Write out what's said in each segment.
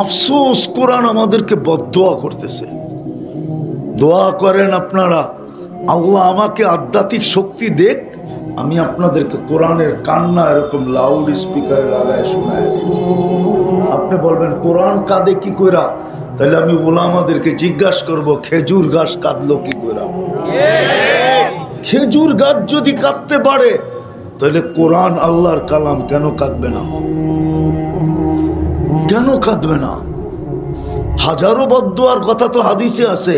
আফসোস, কোরআন আমাদেরকে বদদোয়া করতেছে। দোয়া করেন আপনারা, আল্লাহ আমাকে আধ্যাত্মিক শক্তি দেখ, আমি আপনাদেরকে কোরআনের কান্না এরকম লাউড স্পিকারে লাগায় শোনায়। আপনি বলবেন কোরআন কাঁদে কি কইরা? তাহলে আমি ওলামাদেরকে জিজ্ঞাসা করব, খেজুর গাছ কাঁদলো কি কইরা? খেজুর গাছ যদি কাঁদতে পারে, তাহলে কোরআন আল্লাহর কালাম কেন কাঁদবে না? কেন কাঁদবে না? হাজারো বদদোয়ার কথা তো হাদিসে আছে।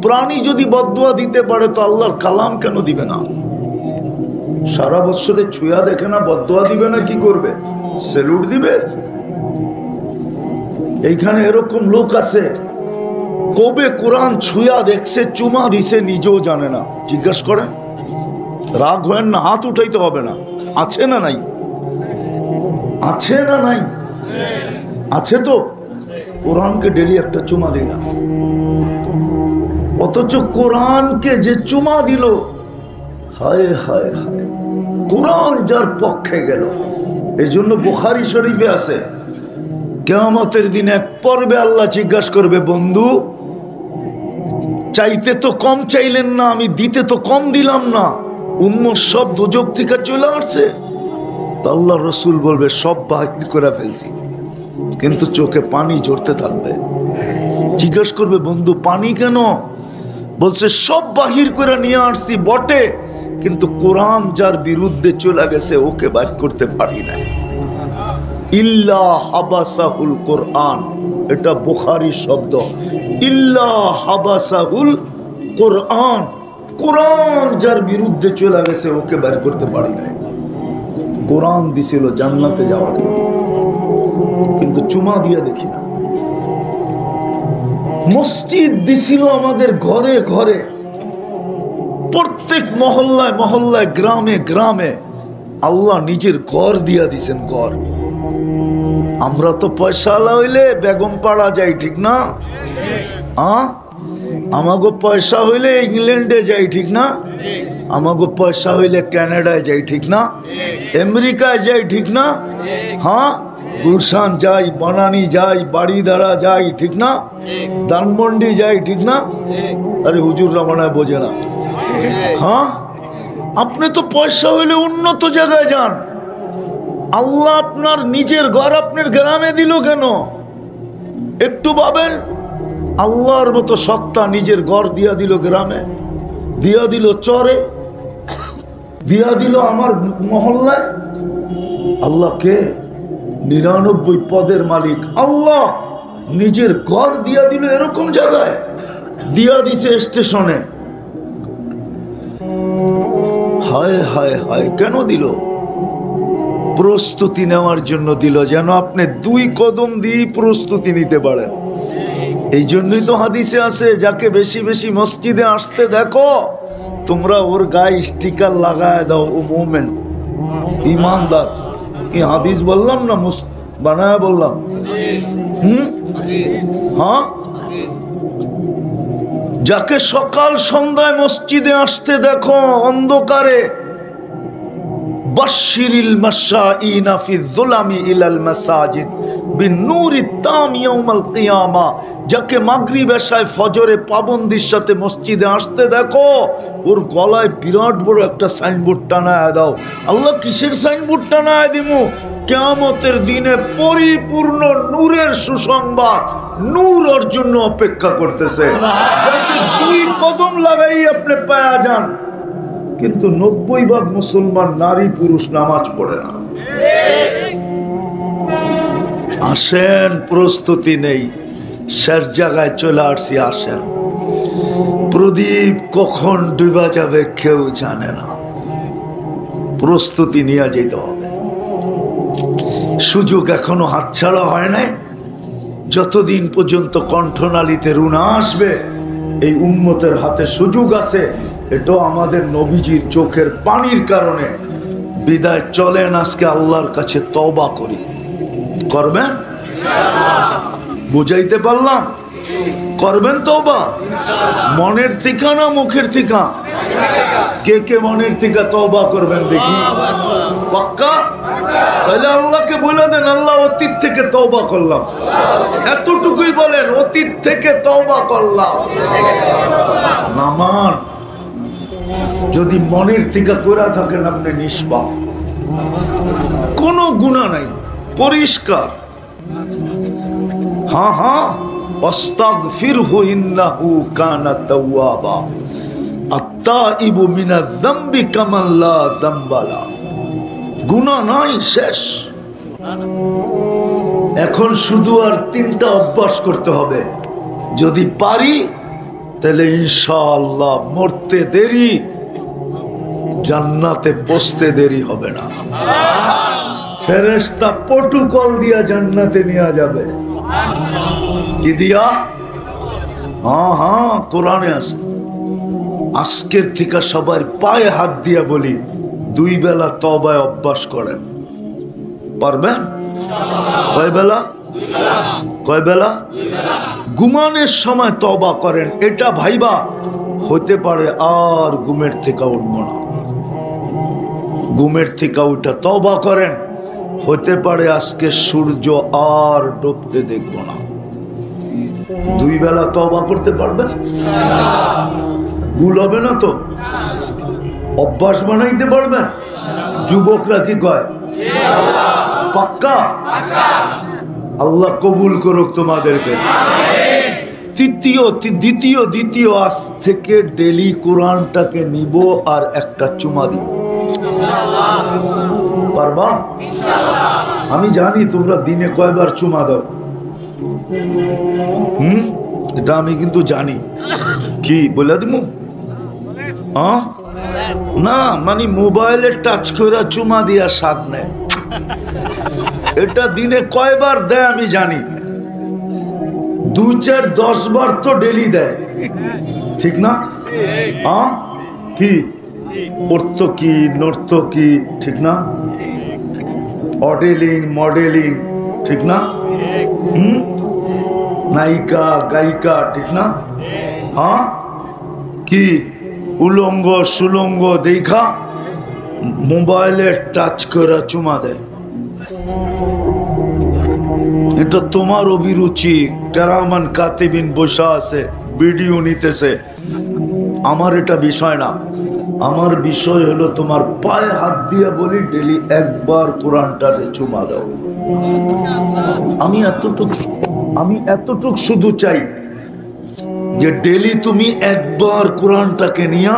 প্রাণী যদি বদদোয়া দিতে পারে, তো আল্লাহর কালাম কেন দিবে না? সারা বছরে ছুঁয়া দেখে না, বদদোয়া দিবে না? কি করবে? সেলুট দিবে? এইখানে এরকম লোক আছে, কবে কোরআন ছুঁয়া দেখছে, চুমা দিছে, নিজেও জানে না। জিজ্ঞাসা করেন, রাগ হয় না, হাত উঠাইতে হবে না। আছে না নাই? আছে না নাই? আছে তো। কোরআনকে ডেলি একটা চুমা দিল, অথচ কোরআনকে যে চুমা দিল, হায় হায় হায়, কোরআন যার পক্ষে গেল। এই জন্য বুখারী শরীফে আছে, কিয়ামতের দিন এক পর্বে আল্লাহ জিজ্ঞাসা করবে, বন্ধু চাইতে তো কম চাইলেন না, আমি দিতে তো কম দিলাম না, উম্মত সব দোজখ থেকে চলে আসছে। তো আল্লাহ রসুল বলবে, সব বাহির করে ফেলছি, কিন্তু চোখে পানি ঝরতে থাকবে। জিজ্ঞাসা করবে, বন্ধু পানি কেন? বলছে, সব বাহির করে নিয়ে আসছি বটে, কিন্তু কোরআন যার বিরুদ্ধে চলে গেছে, ওকে বাইর করতে পারি না। ইল্লা হাবাসাহুল কোরআন, এটা বুখারীর শব্দ। ইল্লা হাবাসাহুল কোরআন, কোরআন যার বিরুদ্ধে চলে গেছে, ওকে বাইর করতে পারি না। কোরআন দিছিল জান্নাতে যাওয়ার জন্য, কিন্তু চুমা দিয়ে দেখি না। মসজিদ দিছিল আমাদের ঘরে ঘরে, প্রত্যেক মহল্লায় মহল্লায়, গ্রামে গ্রামে। আল্লাহ নিজের ঘর দিয়া দিছেন, ঘর। আমরা তো পয়সাওয়ালা হইলে বেগম পাড়া যাই, ঠিক না? আমাগো পয়সা হইলে ইংল্যান্ডে যাই, ঠিক না? আমাগো পয়সা হইলে কানাডায় যাই, ঠিক না? আমেরিকায় যাই, ঠিক না? হ্যাঁ, গুলশান যাই, বনানী যাই, বাড়িধারা যাই, ঠিক না? ধানমন্ডি যাই, ঠিক না? আরে হুজুর রামানায় বোঝে না। হ্যাঁ, আপনি তো পয়সা হইলে উন্নত জায়গায় যান। আল্লাহ আপনার নিজের ঘর আপনার গ্রামে দিল কেন? একটু ভাবেন। আল্লাহর মতো সত্তা নিজের ঘর দিয়া দিল গ্রামে, দিয়া দিল চরে, দিয়া দিল আমার মহল্লায়। আল্লাহ কে? 99 পদের মালিক আল্লাহ নিজের ঘর দিয়া দিল এরকম জায়গায়, দিয়া দিছে স্টেশনে। হায় হায় হায়, কেন দিল? প্রস্তুতি নেওয়ার জন্য দিল, যেন আপনি 2 কদম দিয়ে প্রস্তুতি নিতে পারেন। এই জন্যই তো হাদিসে আছে, যাকে বেশি বেশি মসজিদে আসতে দেখো, তোমরা ওর গায়ে স্টিকার লাগায় দাও, ও মুমিন, ইমানদার। কি হাদিস বললাম না, বানায় বললাম? হ্যাঁ, যাকে সকাল সন্ধ্যায় মসজিদে আসতে দেখো অন্ধকারে, বাশশিরিল মাশাইনা ফিয-যুলামি ইলাল মাসাজিদ বিন-নূরি তাম ইয়াউমাল কিয়ামা। যাকে মাগরিব এশায় ফজরে পাবন্দির সাথে মসজিদে আসতে দেখো, ওর গলায় বিরাট বড় একটা সাইনবোর্ড টানায় দাও। আল্লাহ কিসের সাইনবোর্ড টানায় দিমু? কিয়ামতের দিনে পরিপূর্ণ নূরের সুসংবাদ, নূর ওর জন্য অপেক্ষা করতেছে। 2 কদম লাগাই আপনি পায়া যান। কিন্তু 90% মুসলমান নারী পুরুষ নামাজ পড়ে না। আসেন, প্রস্তুতি নেই, শেষ জায়গায় চলে আসছি। আসেন, প্রদীপ কখন ডুবা যাবে কেউ জানে না। প্রস্তুতি নিয়ে যেতে হবে। সুযোগ এখনো হাতছাড়া হয় নাই। যতদিন পর্যন্ত কণ্ঠনালীতে রুনা আসবে, এই উম্মতের হাতে সুযোগ আছে। এটাও আমাদের নবীজির চোখের পানির কারণে। বিদায় চলেন, আজকে আল্লাহর কাছে তওবা করি। করবেন? বুঝাইতে পারলাম? করবেন তওবা? মনের থেকে না মুখের থেকে? কে কে মনের থেকে তওবা করবেন দেখি? পাক্কা? তাহলে আল্লাহকে বলে দেন, আল্লাহ অতীত থেকে তওবা করলাম, এতটুকুই বলেন, অতীত থেকে তওবা করলাম। নামান যদি মনের থেকে করে থাকেন আপনি নিষ্পাপ, কোনো গুনাহ নাই, পরিষ্কার। হ্যাঁ হ্যাঁ, আস্তাগফিরহু ইন্নাহু কানা তাওয়াবা, আত্তাইবু মিনাজ যামবি কামান লা যামবা লা। গুনাহ নাই, শেষ। এখন শুধু আর 3টা অভ্যাস করতে হবে, যদি পারি তাহলে ইনশাআল্লাহ মরতে দেরি, জান্নাতে বসতে দেরি হবে না। ফেরেশতা প্রটোকল দিয়া জান্নাতে নিয়ে যাবে। কি দিয়া? হ্যাঁ হ্যাঁ, কোরআনে আছে। আজকের থেকে সবার পায়ে হাত দিয়া বলি, 2 বেলা তওবায় অভ্যাস করেন। পারবেন? কয় বেলা? কয় বেলা? ঘুমানোর সময় তওবা করেন, এটা ভাইবা হতে পারে আর ঘুমের থেকে উঠব না। ঘুমের থেকে উঠা তওবা করেন, হতে পারে আজকে সূর্য আর ডুবতে দেখব না। 2 বেলা তওবা করতে পারবেন? ভুল হবে না তো? অভ্যাস বানাইতে পারবেন? যুবকরা কি কয়? পাক্কা? আল্লাহ কবুল করুক তোমাদেরকে। দ্বিতীয় আজ থেকে ডেলি কোরআনটাকে নিব আর একটা চুমা দিব। পারবা? আমি জানি তোমরা দিনে কয়বার চুমা দাও, এটা আমি কিন্তু জানি। কি বলে দিব? না মানে মোবাইলে টাচ করে চুমা দিয়া স্বাদ নেয়, এটা দিনে কয়বার দেয় আমি জানি। 2, 4, 10 বার তো ডেলি দেয়, ঠিক না? কি কি নর্তকী, ঠিক না? মডেলিং, ঠিক না? নায়িকা গায়িকা, ঠিক না? হ্যাঁ, কি উলঙ্গ সুলঙ্গ দেখা মোবাইলে টাচ করে চুমা দেয়। এটা তোমার অভিরুচি, কেরামান কাতিবিন বসা আছে, ভিডিও নিতেছে। আমার এটা বিষয় না, আমার বিষয় হলো তোমার পায়ে হাত দিয়ে বলি ডেলি একবার কোরআনটারে চুমা দাও। আমি এতটুক শুধু চাই যে ডেলি তুমি একবার কোরআনটাকে নিয়ে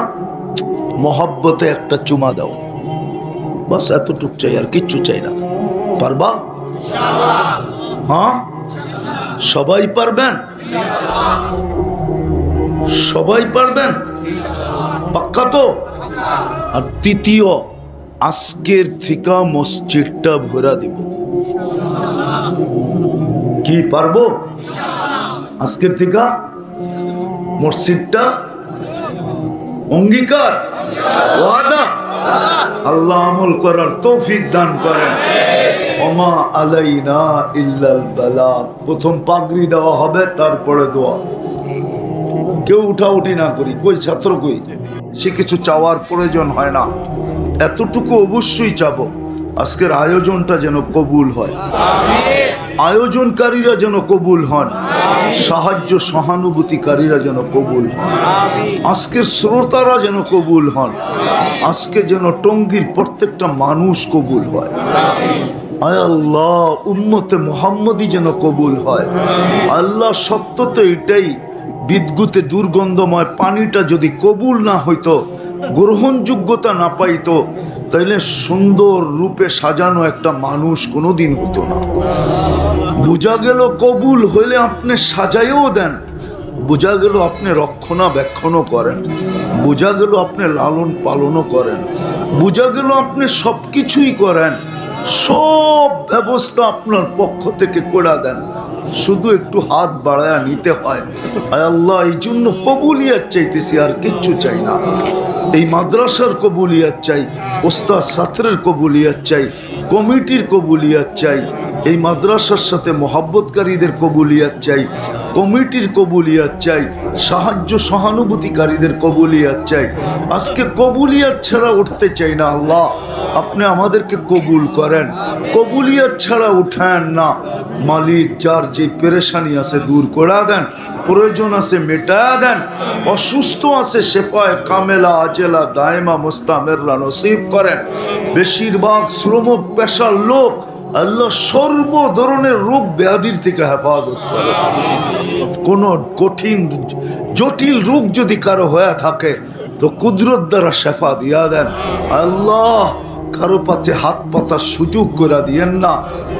মহব্বতে একটা চুমা দাও, বাস এতটুক চাই, আর কিচ্ছু চাই না। পারবা? হ্যাঁ, সবাই পারবেন? সবাই পারবেন? পাক্কা তো? আর তৃতীয়, আজকের থেকে মসজিদটা ভরা দিব। কি পারবো? আজকের থেকে মসজিদটা অঙ্গীকার, ওয়াদা। আল্লাহ আমল করার তৌফিক দান করেন। ওমা আলাইনা ইল্লাল বালাগ। প্রথম পাগড়ি দেওয়া হবে, তারপরে দোয়া। কেউ উঠাউঠি না করি, কই ছাত্র কই, সে কিছু চাওয়ার প্রয়োজন হয় না, এতটুকু অবশ্যই চাবো আজকের আয়োজনটা যেন কবুল হয়, আয়োজনকারীরা যেন কবুল হন, সাহায্য সহানুভূতিকারীরা যেন কবুল হন, আজকের শ্রোতারা যেন কবুল হন, আজকে যেন টঙ্গীর প্রত্যেকটা মানুষ কবুল হয়। আয় আল্লাহ, উম্মতে মুহাম্মদী যেন কবুল হয়। আল্লাহ, সত্য তো এটাই, বিদ্যুতে দুর্গন্ধময় পানিটা যদি কবুল না হইতো, গ্রহণযোগ্যতা না পাইতো, তাইলে সুন্দর রূপে সাজানো একটা মানুষ কোনোদিন হতো না। বোঝা গেল কবুল হইলে আপনি সাজাইও দেন, বোঝা গেল আপনি রক্ষণাবেক্ষণও করেন, বোঝা গেল আপনি লালন পালনও করেন, বোঝা গেল আপনি সব কিছুই করেন, সব ব্যবস্থা আপনার পক্ষ থেকে করে দেন, শুধু একটু হাত বাড়ায়া নিতে হয়। আয় আল্লাহ, এই জন্য কবুলিয়াত চাইতেছি, আর কিচ্ছু চাই না। এই মাদ্রাসার কবুলিয়াত চাই, ওস্তাদ ছাত্রের কবুলিয়াত চাই, কমিটির কবুলিয়াত চাই, এই মাদ্রাসার সাথে মোহাব্বতকারীদের কবুলিয়াত চাই, কমিটির কবুলিয়াত চাই, সাহায্য সহানুভূতিকারীদের কবুলিয়াত চাই। আজকে কবুলিয়াত ছাড়া উঠতে চাই না। আল্লাহ আপনি আমাদেরকে কবুল করেন, কবুলিয়াত ছাড়া উঠান না। মালিক যার যে পেরেশানি আছে দূর করে দেন, প্রয়োজন আছে মেটা দেন, অসুস্থ আছে শেফায়ে কামেলা আজেলা দায়মা মুস্তামেররা নসিব করেন। বেশিরভাগ শ্রমিক পেশার লোক আল্লাহ সর্ব ধরনের রোগ ব্যাধির থেকে হেফাজত করে। কোনো কঠিন জটিল রোগ যদি কারো হয়ে থাকে তো কুদরত দ্বারা শেফা দিয়া দেন। আল্লাহ কারো পাতে হাত পাতার সুযোগ করে দিয়েন না,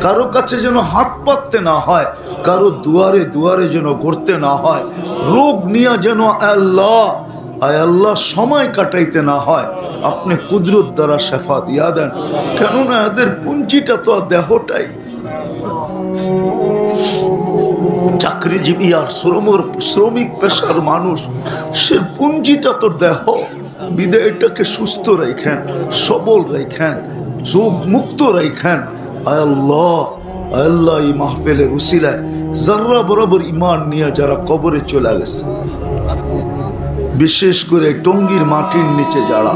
কারো কাছে যেন হাত পাততে না হয়, কারো দুয়ারে দুয়ারে যেন করতে না হয়, রোগ নিয়ে যেন আল্লাহ আল্লাহ সময় কাটাইতে না হয়। আপনি কুদরত দ্বারা শেফা দিয়া দেন, কেননা এদের পুঞ্জিটা তো দেহটাই। চাকরিজীবী আর শ্রমিক পেশার মানুষ, সে পুঞ্জিটা তো দেহ। বিদায়টাকে সুস্থ রাখেন, সবল রাখেন, যোগ মুক্ত রাখেন। আল্লাহ আল্লাহ এই মাহফিলের উসিলায় যারা বরাবর ইমান নিয়ে যারা কবরে চলে গেছে, বিশেষ করে টঙ্গীর মাটির নিচে যারা,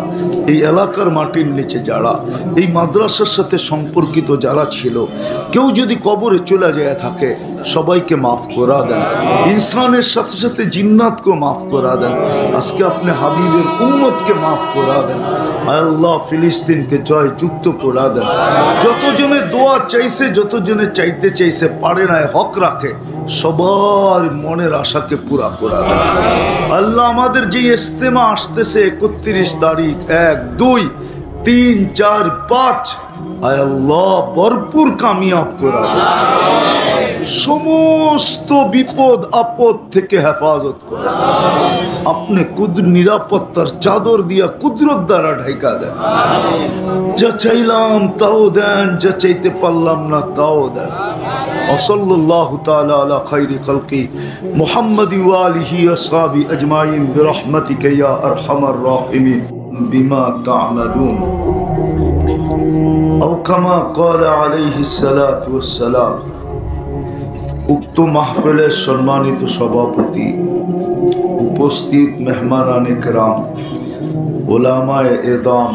এই এলাকার মাটির নিচে যারা, এই মাদ্রাসার সাথে সম্পর্কিত যারা ছিল, কেউ যদি কবরে চলে যায় থাকে, সবাইকে মাফ করা দেন। ইনসানের সাথে সাথে জিন্নাতকে মাফ করা দেন। আজকে আপনি হাবিবের উম্মতকে মাফ করা দেন। আল্লাহ ফিলিস্তিনকে জয় যুক্ত করা দেন। যতজনে দোয়া চাইছে, যতজনে চাইতে চাইছে পারে না, হক রাখে, সবার মনের আশাকে পুরা করা দেন। আল্লাহ আমাদের যে ইস্তেমা আসতেছে 31 তারিখ, 1, 2, 3, 4, 5, আয় আল্লাহ ভরপুর কামিয়াব করা দেন। সমস্ত বিপদ আপদ থেকে হেফাজত করা, আপনি নিরাপত্তার চাদর দিয়া কুদরত দ্বারা ঢাকা দেন। যা চাইলাম তাও দেন, যা চাইতে পারলাম না তাও দেন। ওয়াসাল্লাল্লাহু তাআলা আলা খায়রি খালকি মুহাম্মাদি ওয়া আলিহি আসহাবি আজমাইন বিরহমাতিকা ইয়া আরহামার রাহিমিন বিমা তা'মালুন। আও কামা ক্বালা আলাইহিস সালাতু ওয়াস সালাম। উক্ত মাহফিলের সম্মানিত সভাপতি, উপস্থিত মেহমানানে কেরাম, ওলামায়ে এদাম,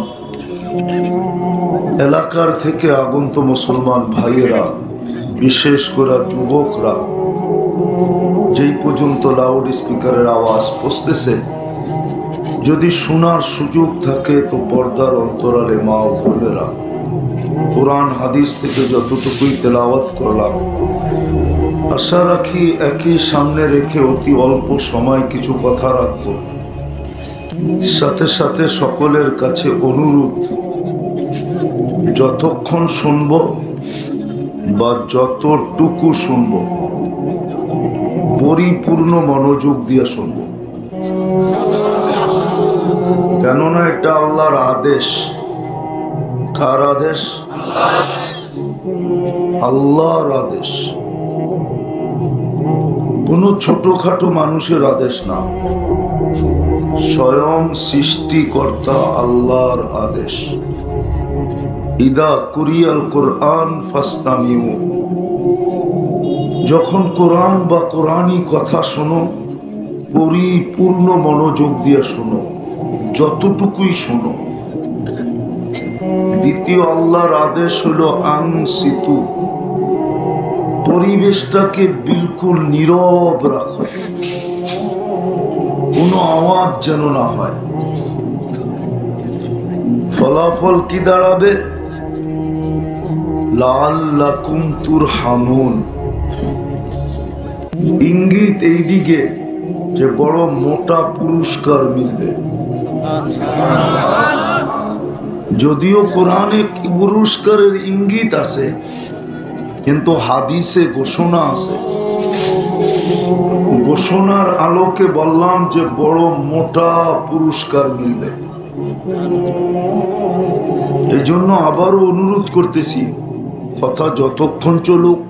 এলাকার থেকে আগন্ত মুসলমান ভাইয়েরা, বিশেষ করে যুবকরা, যেই পর্যন্ত লাউড স্পিকারের আওয়াজ পৌঁছতেছে, যদি শোনার সুযোগ থাকে তো পর্দার অন্তরালে মা ও বোনেরা, কোরআন হাদিস থেকে যতটুকুই তেলাওয়াত করলাম, আশা রাখি একই সামনে রেখে অতি অল্প সময় কিছু কথা রাখব। সাথে সাথে সকলের কাছে অনুরোধ, যতক্ষণ শুনব বা যতটুকু শুনব পরিপূর্ণ মনোযোগ দিয়ে শুনব, কেননা এটা আল্লাহর আদেশ। কার আদেশ? আল্লাহর আদেশ, কোনো ছোটখাটো মানুষের আদেশ না, স্বয়ং সৃষ্টিকর্তা আল্লাহর আদেশ। ইদা কুরিয়াল কোরআন ফাসতামিউ, যখন কোরআন বা কোরআনী কথা শোনো পরিপূর্ণ মনোযোগ দিয়ে শোনো, যতটুকুই শোনো। দ্বিতীয় আল্লাহর আদেশ হলো আনসিতু, পরিবেশটাকে বিলকুল নীরব রাখো, কোনো আওয়াজ যেন না হয়। ফলাফল কি দাঁড়াবে? লাআল্লাকুম তুরহামুন। ইঙ্গিত এইদিকে যে বড় মোটা পুরস্কার মিলবে। যদিও কোরআনে পুরস্কারের ইঙ্গিত আছে, কিন্তু হাদিসে ঘোষণা আছে। ঘোষণার আলোকে বললাম যে বড় মোটা পুরস্কার মিলবে। এই জন্য আবারও অনুরোধ করতেছি, কথা যতক্ষণ চলুক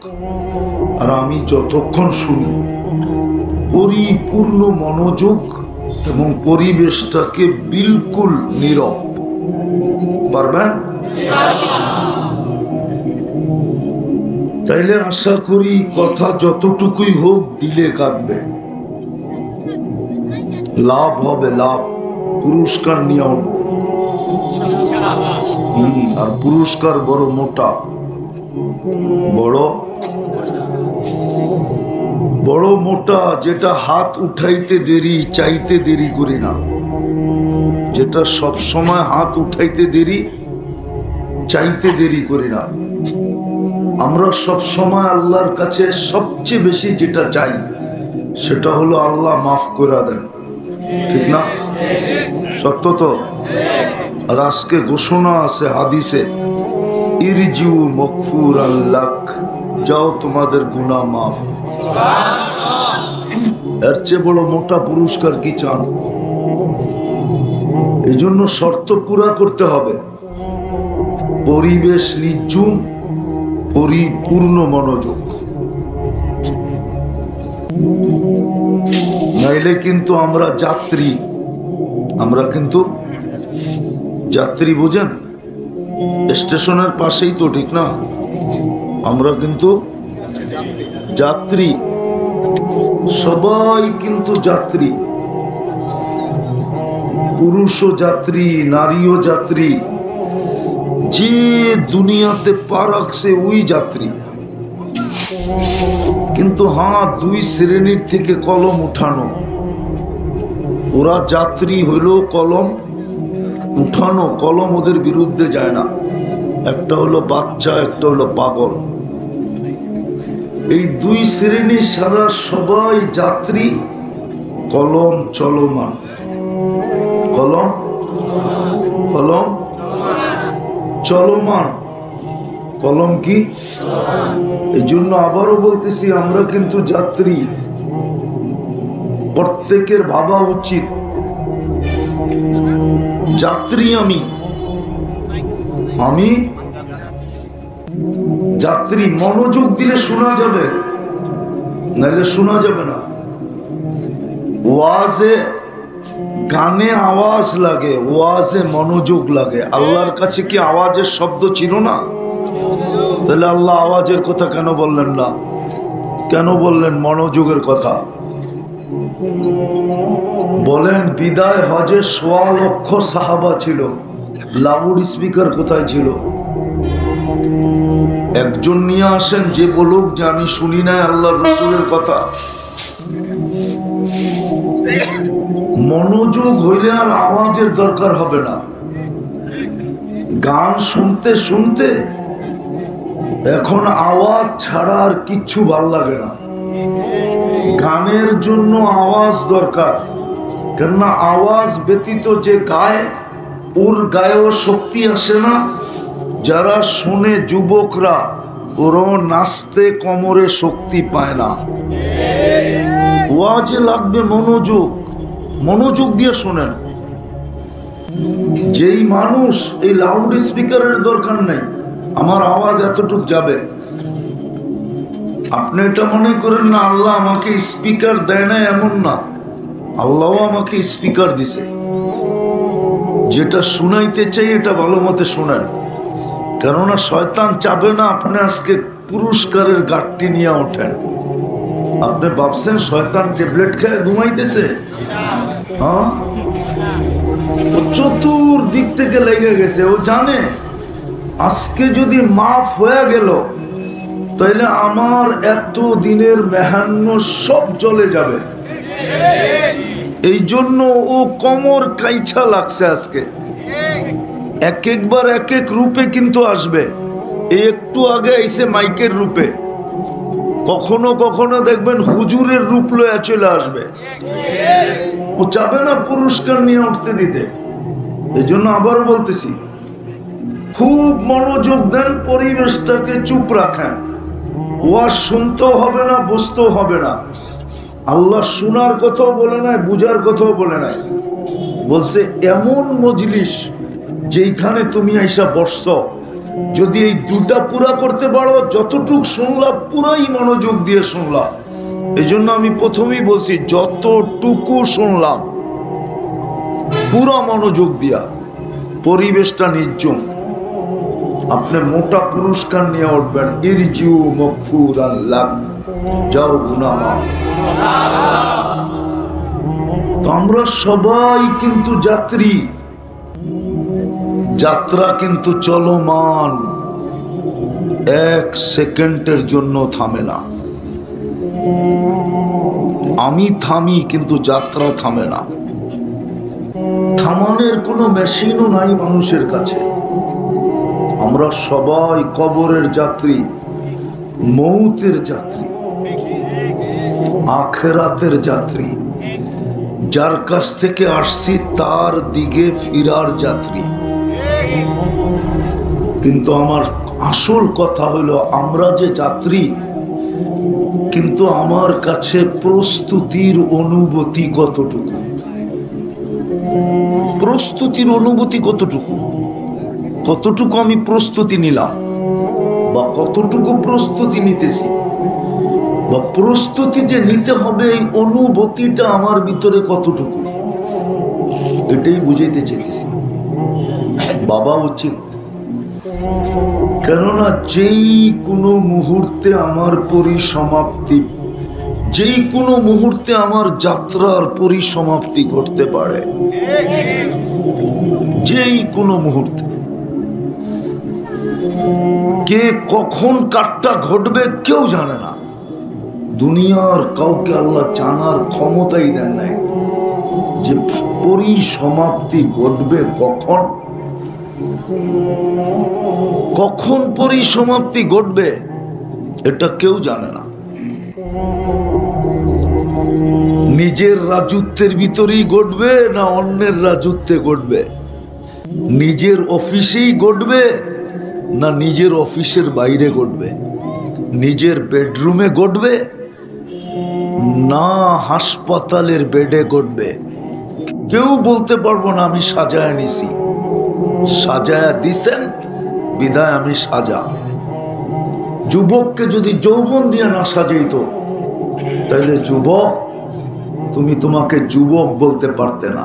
আর আমি যতক্ষণ শুনি, পরিপূর্ণ মনোযোগ এবং পরিবেশটাকে বিলকুল নীরব। পারবেন? তাইলে আশা করি কথা যতটুকুই হোক দিলে কাটবে, লাভ হবে, লাভ, পুরস্কার নিয়ে উঠবে। আর পুরস্কার বড় মোটা, বড় বড় মোটা, যেটা হাত উঠাইতে দেরি, চাইতে দেরি করি না, যেটা সব সময় হাত উঠাইতে দেরি, চাইতে দেরি করি না। আমরা সব সময় আল্লাহর কাছে সবচেয়ে বেশি যেটা চাই সেটা হলো আল্লাহ মাফ করে দেন, ঠিক না? সত্য তো? আর আজকে ঘোষণা আছে হাদিসে, ইরজিউ মগফুর আল্লাহ, যাও তোমাদের গুনাহ মাফ। এর চেয়ে বড় মোটা পুরস্কার কি চান? এই জন্য শর্ত পুরা করতে হবে, পরিবেশ নির্জুম, পরিপূর্ণ মনোযোগ, নাইলে কিন্তু আমরা যাত্রী, আমরা কিন্তু যাত্রী, বুঝেন? স্টেশনের পাশেই তো, ঠিক না? আমরা কিন্তু যাত্রী, সবাই কিন্তু যাত্রী, পুরুষও যাত্রী, নারীও যাত্রী, যে দুনিয়াতে পা রাখছে ওই যাত্রী। কিন্তু হ্যাঁ, দুই শ্রেণীর থেকে কলম উঠানো, ওরা যাত্রী হইল কলম উঠানো, কলম ওদের বিরুদ্ধে যায় না। একটা হলো বাচ্চা, একটা হলো পাগল। এই দুই শ্রেণী সারা সবাই যাত্রী, কলম চলমান, কলম কলম চলমান, কলম কি? এই জন্য আবারও বলতেছি, আমরা কিন্তু যাত্রী, প্রত্যেকের ভাবা উচিত যাত্রী আমি যাত্রী। মনোযোগ দিলে শোনা যাবে, নাহলে শোনা যাবে না। ওয়াজে গানে আওয়াজ লাগে, ওয়াজে মনোযোগ লাগে। আল্লাহর কাছে কি আওয়াজের শব্দ ছিল না? তাহলে আল্লাহ আওয়াজের কথা কেন বললেন না? কেন বললেন মনোযোগের কথা? বলেন, বিদায় হজে ১.৫ লক্ষ সাহাবা ছিল, লাউড স্পিকার কোথায় ছিল? একজন নিয়ে আসেন যে বলুক যে আমি শুনি নাই আল্লাহর রাসূলের কথা। মনোযোগ হইলে আর আওয়াজের দরকার হবে না। গান শুনতে শুনতে এখন আওয়াজ ছাড়া আর কিচ্ছু ভাল লাগে না। গানের জন্য আওয়াজ দরকার, কেননা আওয়াজ ব্যতীত যে গায় ওর গায়েও শক্তি আসে না। যারা শোনে যুবকরা, ওরাও নাচতে কোমরে শক্তি পায় না। ওয়াজে লাগবে মনোযোগ, মনোযোগ দিয়ে শোনেন। যেই মানুষ, এই লাউড স্পিকারের দরকার নেই, আমার আওয়াজ এতটুক যাবে। আপনি এটা মনে করেন না আল্লাহ আমাকে স্পিকার দেয় না, এমন না। আল্লাহ আমাকে স্পিকার দিছে, যেটা শুনাইতে চাই এটা ভালো মতে শোনেন। কেননা শয়তান চাবে না আপনি আজকে পুরস্কারের গাঁটটি নিয়ে ওঠেন। আপনি ভাবছেন শয়তান ট্যাবলেট খেয়ে ঘুমাইতেছে? হ্যাঁ, ও চতুর্দিক থেকে লেগে গেছে। ও জানে আজকে যদি মাফ হয়ে গেল তাহলে আমার এত দিনের মেহান্ন সব চলে যাবে। এই জন্য ও কোমর কাইছা লাগছে আজকে। এক একবার এক এক রূপে কিন্তু আসবে। একটু আগে এসে মাইকের রূপে, কখনো কখনো দেখবেন হুজুরের রূপ লয়ে চলে আসবে। ও চাবে না পুরস্কার নিয়ে উঠতে দিতে। এই জন্য আবারও বলতেছি, খুব মনোযোগ দেন, পরিবেশটাকে চুপ রাখেন। ওয়াজ শুনতেও হবে না, বুঝতেও হবে না। আল্লাহ শোনার কথাও বলে নাই, বুঝার কথাও বলে নাই। বলছে এমন মজলিস যেখানে তুমি আইসা বসছ, যদি এই দুটা পুরা করতে পারো, যতটুক শুনলা পুরাই মনোযোগ দিয়ে শুনলা। এই জন্য আমি প্রথমেই বলছি, যতটুকু শুনলাম পুরা মনোযোগ দিয়া, পরিবেশটা নির্জম। আপনি মোটা পুরস্কার নিয়ে উঠবেন, ইরজিউ মাগফুরান লাক, যাও গুনাহ মাফ। তো আমরা সবাই কিন্তু যাত্রী, যাত্রা কিন্তু চলমান, এক সেকেন্ডের জন্য থামে না। আমি থামি কিন্তু যাত্রা থামে না। থামানোর কোনো মেশিনও নাই মানুষের কাছে। আমরা সবাই কবরের যাত্রী, মৌতের যাত্রী, আখেরাতের যাত্রী। যার কাছ থেকে আসছি তার দিকে ফিরার যাত্রী। কিন্তু আমার আসল কথা হলো, আমরা যে যাত্রী, কিন্তু আমার কাছে প্রস্তুতির অনুভূতি কতটুকু, প্রস্তুতির অনুভূতি কতটুকু, কতটুকু আমি প্রস্তুতি নিলাম, বা কতটুকু প্রস্তুতি নিতেছি, বা প্রস্তুতি যে নিতে হবে এই অনুভূতিটা আমার ভিতরে কতটুকু, এটাই বুঝাইতে চাইতেছি। বাবা উচিত, কেননা যেই কোনো মুহূর্তে আমার পরিসমাপ্তি, যেই কোনো মুহূর্তে আমার যাত্রার পরিসমাপ্তি ঘটতে পারে, যেই কোনো মুহূর্তে। কে কখন কাটটা ঘটবে কেউ জানে না। দুনিয়ার কাউকে আল্লাহ জানার ক্ষমতাই দেন নাই যে পরিসমাপ্তি ঘটবে কখন, কখন পরিসমাপ্তি ঘটবে, এটা কেউ জানে না। নিজের রাজত্বের ভিতরেই ঘটবে না অন্যের রাজত্বে ঘটবে, নিজের অফিসেই ঘটবে না নিজের অফিসের বাইরে ঘটবে, নিজের বেডরুমে ঘটবে না হাসপাতালের বেডে ঘটবে, কেউ বলতে পারবো না আমি সাজায় নিছি। সাজায়া দিছেন বিদায় আমি সাজা। যুবককে যদি যৌবন দিয়ে না সাজাইতো তাহলে যুবক, তুমি তোমাকে যুবক বলতে পারতে না।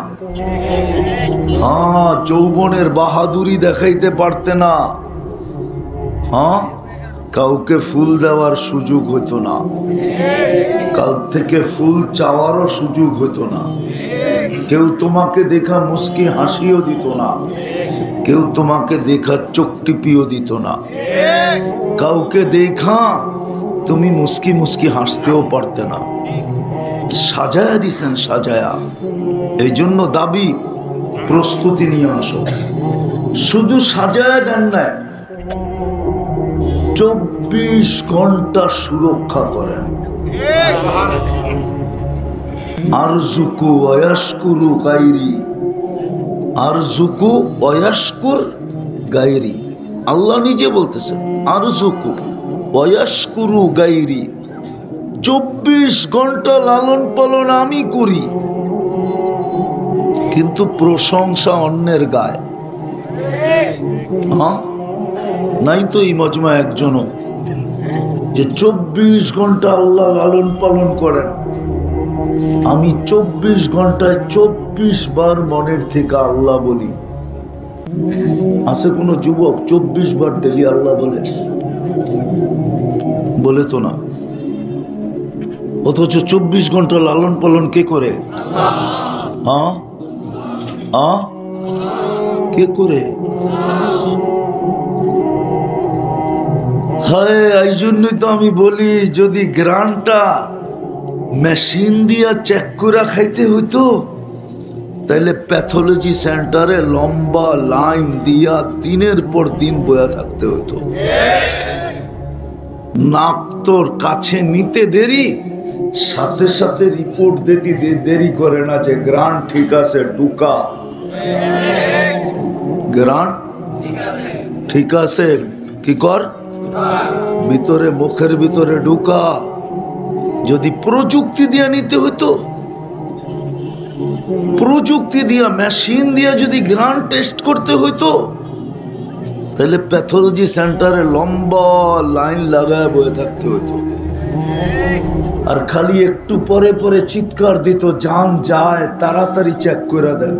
হ্যাঁ, যৌবনের বাহাদুরি দেখাইতে পারতে না। হ্যাঁ, কাউকে ফুল দেওয়ার সুযোগ হতো না, কাল থেকে ফুল চাওয়ারও সুযোগ হতো না। কেউ তোমাকে দেখা মুস্কি হাসিও দিত না, কেউ তোমাকে দেখা চোখ টিপিও দিত না। কাউকে দেখা তুমি মুস্কি মুস্কি হাসতেও পারতে না। সাজায়া দিছেন, সাজায়া। এই জন্য দাবি প্রস্তুতি নিয়ে আসো। শুধু সাজায়া দেন না, 24 ঘন্টা সুরক্ষা করেন। আরজুকু ওয়াশকুরু গায়রি, আরজুকু ওয়াশকুর গায়রি। আল্লাহ নিজে বলতেছেন আরজুকু ওয়াশকুরু গায়রি। 24 ঘন্টা লালন পালন আমি করি, কিন্তু প্রশংসা অন্যের গায়। হ্যাঁ, নাই তো এই মজমা একজনও যে 24 ঘন্টা আল্লাহ লালন পালন করেন। আমি 24 ঘন্টায় 24 বার মনের থেকে আল্লাহ বলি। আছে কোন যুবক 24 বার ডেলি আল্লাহ বলে? বলে তো না। অথচ 24 ঘন্টা লালন পালন কে করে? কে করে? হ্যাঁ, এই জন্যই তো আমি বলি, যদি গ্রানটা মেশিন দিয়া চেক করে খাইতে হইতো তাহলে প্যাথোলজি সেন্টারে লম্বা লাইন দিয়া দিনের পর দিন বয়া থাকতে হইতো। নাক তোর কাছে নিতে দেরি, সাথে সাথে রিপোর্ট দিতে দেরি করে না যে গ্রান ঠিক আছে, ঢুকা। গ্রান ঠিক আছে, কি কর, ভিতরে মুখের ভিতরে ঢুকা। যদি প্রযুক্তি দিয়ে নিতে হইতো, প্রযুক্তি দিয়া মেশিন দিয়া যদি গ্রান টেস্ট করতে হইতো তাহলে প্যাথোলজি সেন্টারে লম্বা লাইন লাগায় বয়ে থাকতে হইতো। আর খালি একটু পরে পরে চিৎকার দিত, জান যায়, তাড়াতাড়ি চেক করে দেন।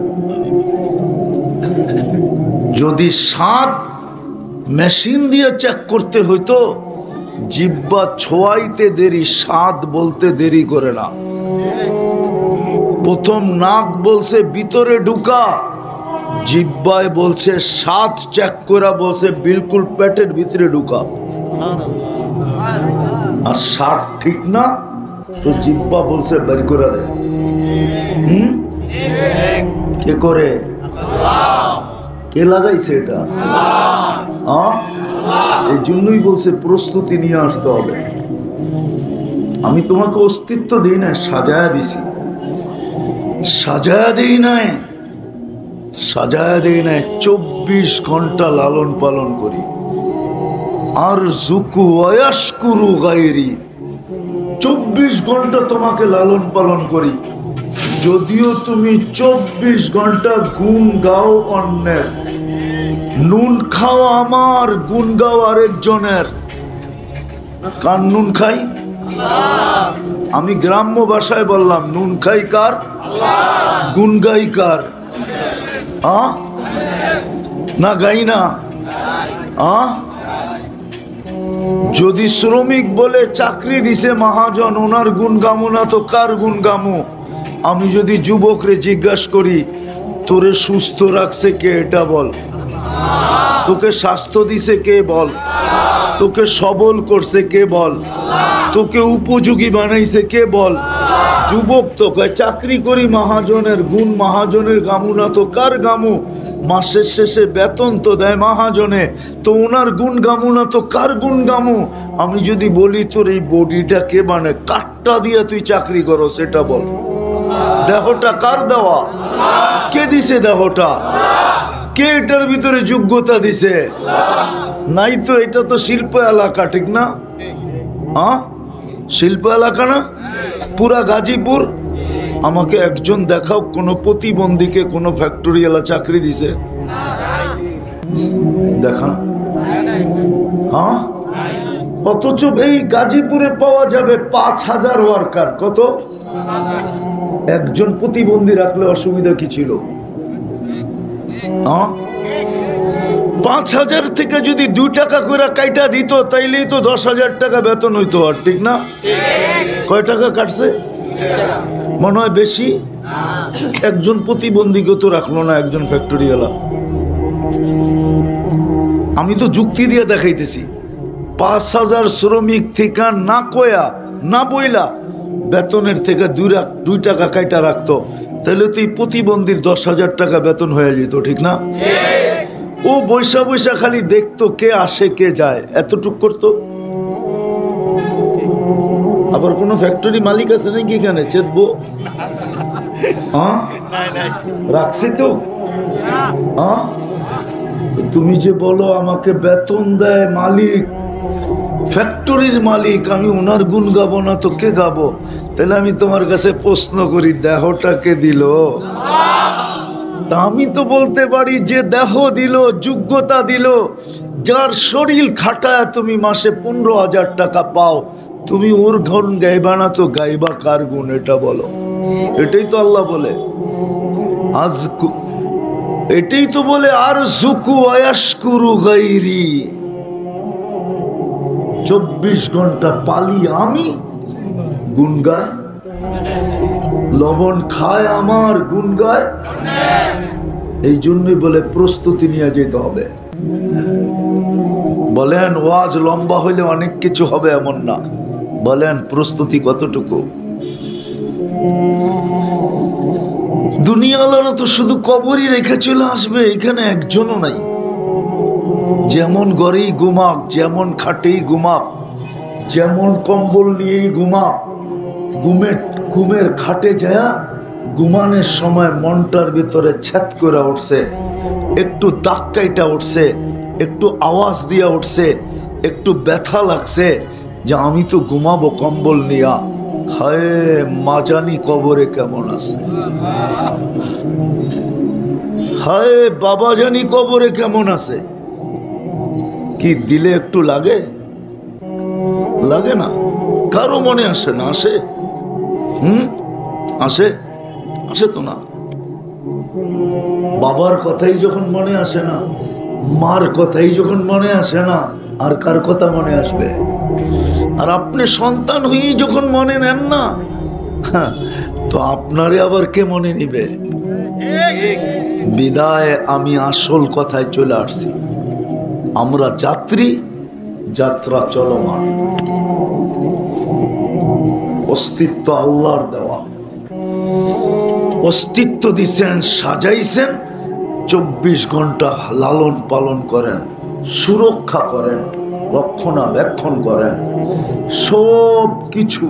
যদি 7 মেশিন দিয়ে চেক করতে হইতো, জিহ্বা ছোঁয়াইতে দেরি, স্বাদ বলতে দেরি করে না। প্রথম নাক বলছে ভিতরে ঢুকা, জিহ্বায় বলছে স্বাদ চেক করা, বলছে বিলকুল পেটের ভিতরে ঢুকা। আর স্বাদ ঠিক না তো জিহ্বা বলছে বের করে দেয়। কে করে? কে লাগাইছে এটা? এই জন্যই বলছে প্রস্তুতি নিয়ে আসতে হবে। আমি তোমাকে অস্তিত্ব দিই না, সাজায়া দিছি। সাজায়া দিই নাই, সাজায়া দিই নাই, 24 ঘন্টা লালন পালন করি। আর জুকু আয়াশকুরু গায়রি, 24 ঘন্টা তোমাকে লালন পালন করি। যদিও তুমি 24 ঘন্টা গুণ গাও অন্যের, নুন খাও আমার, গুণ গাও আরেকজনের। কার নুন খাই? আমি গ্রাম্য ভাষায় বললাম, নুন খাই কার? গুণ গাই কার? না গাই না? যদি শ্রমিক বলে চাকরি দিছে মহাজন, ওনার গুণ গামু না তো কার গুণ গামু? আমি যদি যুবকরে জিজ্ঞাসা করি তোরে সুস্থ রাখছে কে, এটা বল। তোকে স্বাস্থ্য দিছে কে, বল। তোকে সবল করছে কে, বল। তোকে উপযোগী বানাইছে কে, বল। যুবক তো কয় চাকরি করি মহাজনের, গুণ মহাজনের গামু না তো কার গামু? মাসের শেষে বেতন তো দেয় মহাজনে, তো ওনার গুণ গামু না তো কার গুণ গামু? আমি যদি বলি তোর এই বডিটা কে বানায়, কাঠটা দিয়ে তুই চাকরি করো, সেটা বল। দেহটা কার দেওয়া? কে দিছে দেহটা? কে এটার ভিতরে যোগ্যতা দিছে? নাই তো। এটা তো শিল্প এলাকা, ঠিক না? শিল্প এলাকা না পুরা গাজীপুর? আমাকে একজন দেখাও কোন প্রতিবন্ধীকে কোন ফ্যাক্টরিওয়ালা চাকরি দিছে? দেখান। অথচ এই গাজীপুরে পাওয়া যাবে 5000 ওয়ার্কার। কত? একজন প্রতিবন্ধী রাখলে অসুবিধা কি ছিল? 5000 থেকে যদি 2 টাকা করে কাইটা দিত, তাইলেই তো 10,000 টাকা বেতন হইতো। আর ঠিক না? কয় টাকা কাটছে? মনে হয় বেশি। একজন প্রতিবন্ধীকে তো রাখলো না একজন ফ্যাক্টরিওয়ালা। আমি তো যুক্তি দিয়ে দেখাইতেছি। 5000 শ্রমিক থেকে না কয়া না বইলা বেতনের থেকে 2 টাকা কাইটা রাখতো, তাহলে তো এই প্রতিবন্ধীর 10,000 টাকা বেতন হয়ে যেত, ঠিক না? ও বৈশা বৈশা খালি দেখতো কে আসে কে যায়, এতটুক করতো। আবার কোন ফ্যাক্টরি মালিক আছে নাকি এখানে চেতবো? রাখছে কেউ? তুমি যে বলো আমাকে বেতন দেয় মালিক, ফ্যাক্টরির মালিক, আমি ওনার গুণ গাবো না তো কে গাবো? তাহলে আমি তোমার কাছে প্রশ্ন করি, দেহটা কে দিল? তা আমি তো বলতে পারি যে দেহ দিল, যোগ্যতা দিল, যার শরীর খাটায় তুমি মাসে 15,000 টাকা পাও, তুমি ওর গুণ গাইবা না তো গাইবা কার গুণ? এটা বলো। এটাই তো আল্লাহ বলে, এটাই তো বলে আর জুকু আয়াশকুরু গায়রি। 24 ঘন্টা পালি আমি, গুণ গায়। লবণ খায় আমার, গুণ গায়। এই জন্যই বলে প্রস্তুতি নিয়ে যেতে হবে। বলেন ওয়াজ লম্বা হইলে অনেক কিছু হবে এমন না, বলেন প্রস্তুতি কতটুকু? দুনিয়াওয়ালারা তো শুধু কবরই রেখে চলে আসবে, এখানে একজনও নাই। যেমন ঘরেই ঘুমাক, যেমন খাটেই ঘুমাক, যেমন কম্বল নিয়েই ঘুমাক, ঘুমের খাটে যায় ঘুমানোর সময় মনটার ভিতরে ছ্যাদ করে উঠছে, একটু দাগ কাইটা উঠছে, একটু আওয়াজ দিয়া উঠছে, একটু ব্যথা লাগছে যে আমি তো ঘুমাবো কম্বল নিয়া। হায় মা জানি কবরে কেমন আছে, হায় বাবা জানি কবরে কেমন আছে। কি দিলে একটু লাগে? লাগে না? কারো মনে আসে না? আসে? আসে? আসে তো না। বাবার কথাই যখন মনে আসে না, মার কথাই যখন মনে আসে না, আর কার কথা মনে আসবে? আর আপনি সন্তান হয়েই যখন মনে নেন না, তো আপনারে আবার কে মনে নিবে? বিদায় আমি আসল কথায় চলে আসছি। আমরা যাত্রী, যাত্রা চলমান। অস্তিত্ব আল্লাহর দেওয়া। অস্তিত্ব দিচ্ছেন, সাজাইছেন, 24 ঘন্টা লালন পালন করেন, সুরক্ষা করেন, রক্ষণাবেক্ষণ করেন, সব কিছু।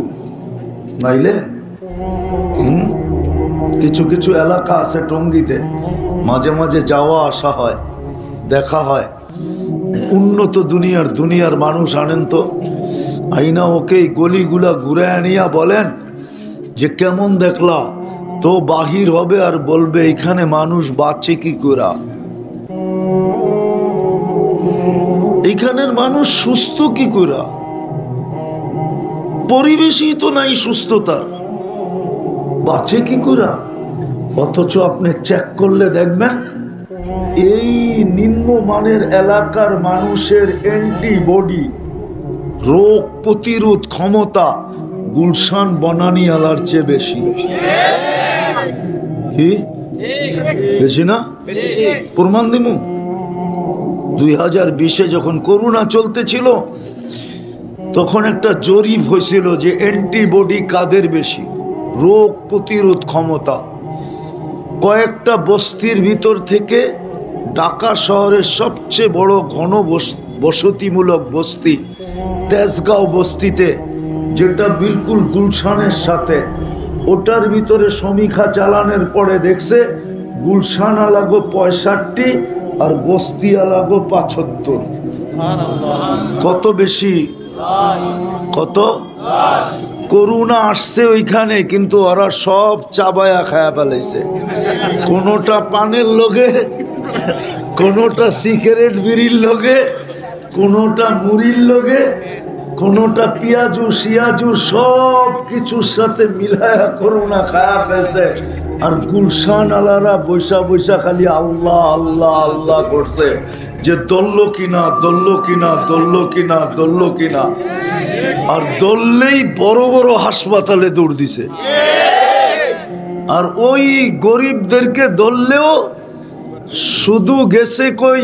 নাইলে কিছু কিছু এলাকা আছে টঙ্গীতে, মাঝে মাঝে যাওয়া আসা হয়, দেখা হয়। উন্নত দুনিয়ার মানুষ আনেন তো, আইনা ওকে গলিগুলা ঘুরে আনিয়া বলেন যে কেমন দেখলা, তো বাহির হবে আর বলবে এখানে মানুষ বাঁচে কি করে, এখানের মানুষ সুস্থ কি করে, পরিবেশই তো নাই সুস্থতার, বাঁচে কি করে। অথচ আপনি চেক করলে দেখবেন এই নিম্নমানের এলাকার মানুষের অ্যান্টিবডি, রোগ প্রতিরোধ ক্ষমতা গুলশান বনানীওয়ালার চেয়ে বেশি। কি বেশি না? প্রমাণ দিমু। 2020-এ যখন করোনা চলতেছিল, তখন একটা জরিপ হয়েছিল যে অ্যান্টিবডি কাদের বেশি, রোগ প্রতিরোধ ক্ষমতা। কয়েকটা বস্তির ভিতর থেকে ঢাকা শহরের সবচেয়ে বড় ঘন বসতিমূলক বস্তি তেজগাঁও বস্তিতে, যেটা বিলকুল গুলশানের সাথে, ওটার ভিতরে সমীক্ষা চালানোর পরে দেখছে গুলশান আলাগো 65 আর বস্তি আলাগো 75। কত বেশি? কত? করোনা আসছে ওইখানে, কিন্তু ওরা সব চাবায়া খায়া ফেলাইছে। কোনোটা পানের লগে, কোনোটা সিগারেট বিড়ির লগে, কোনোটা মুড়ির লগে, কোনোটা পিয়াজু শিয়াজু, সব কিছুর সাথে মিলায়া করোনা খায়া ফেলছে। আর গুলশান আলারা বৈশা বৈশা খালি আল্লাহ আল্লাহ আল্লাহ করছে যে দললো কিনা, দললো কিনা, দললো কিনা, দললো কিনা। আর দললেই বড় বড় হাসপাতালে দৌড় দিছে। আর ওই গরিবদেরকে দললেও শুধু গেছে কই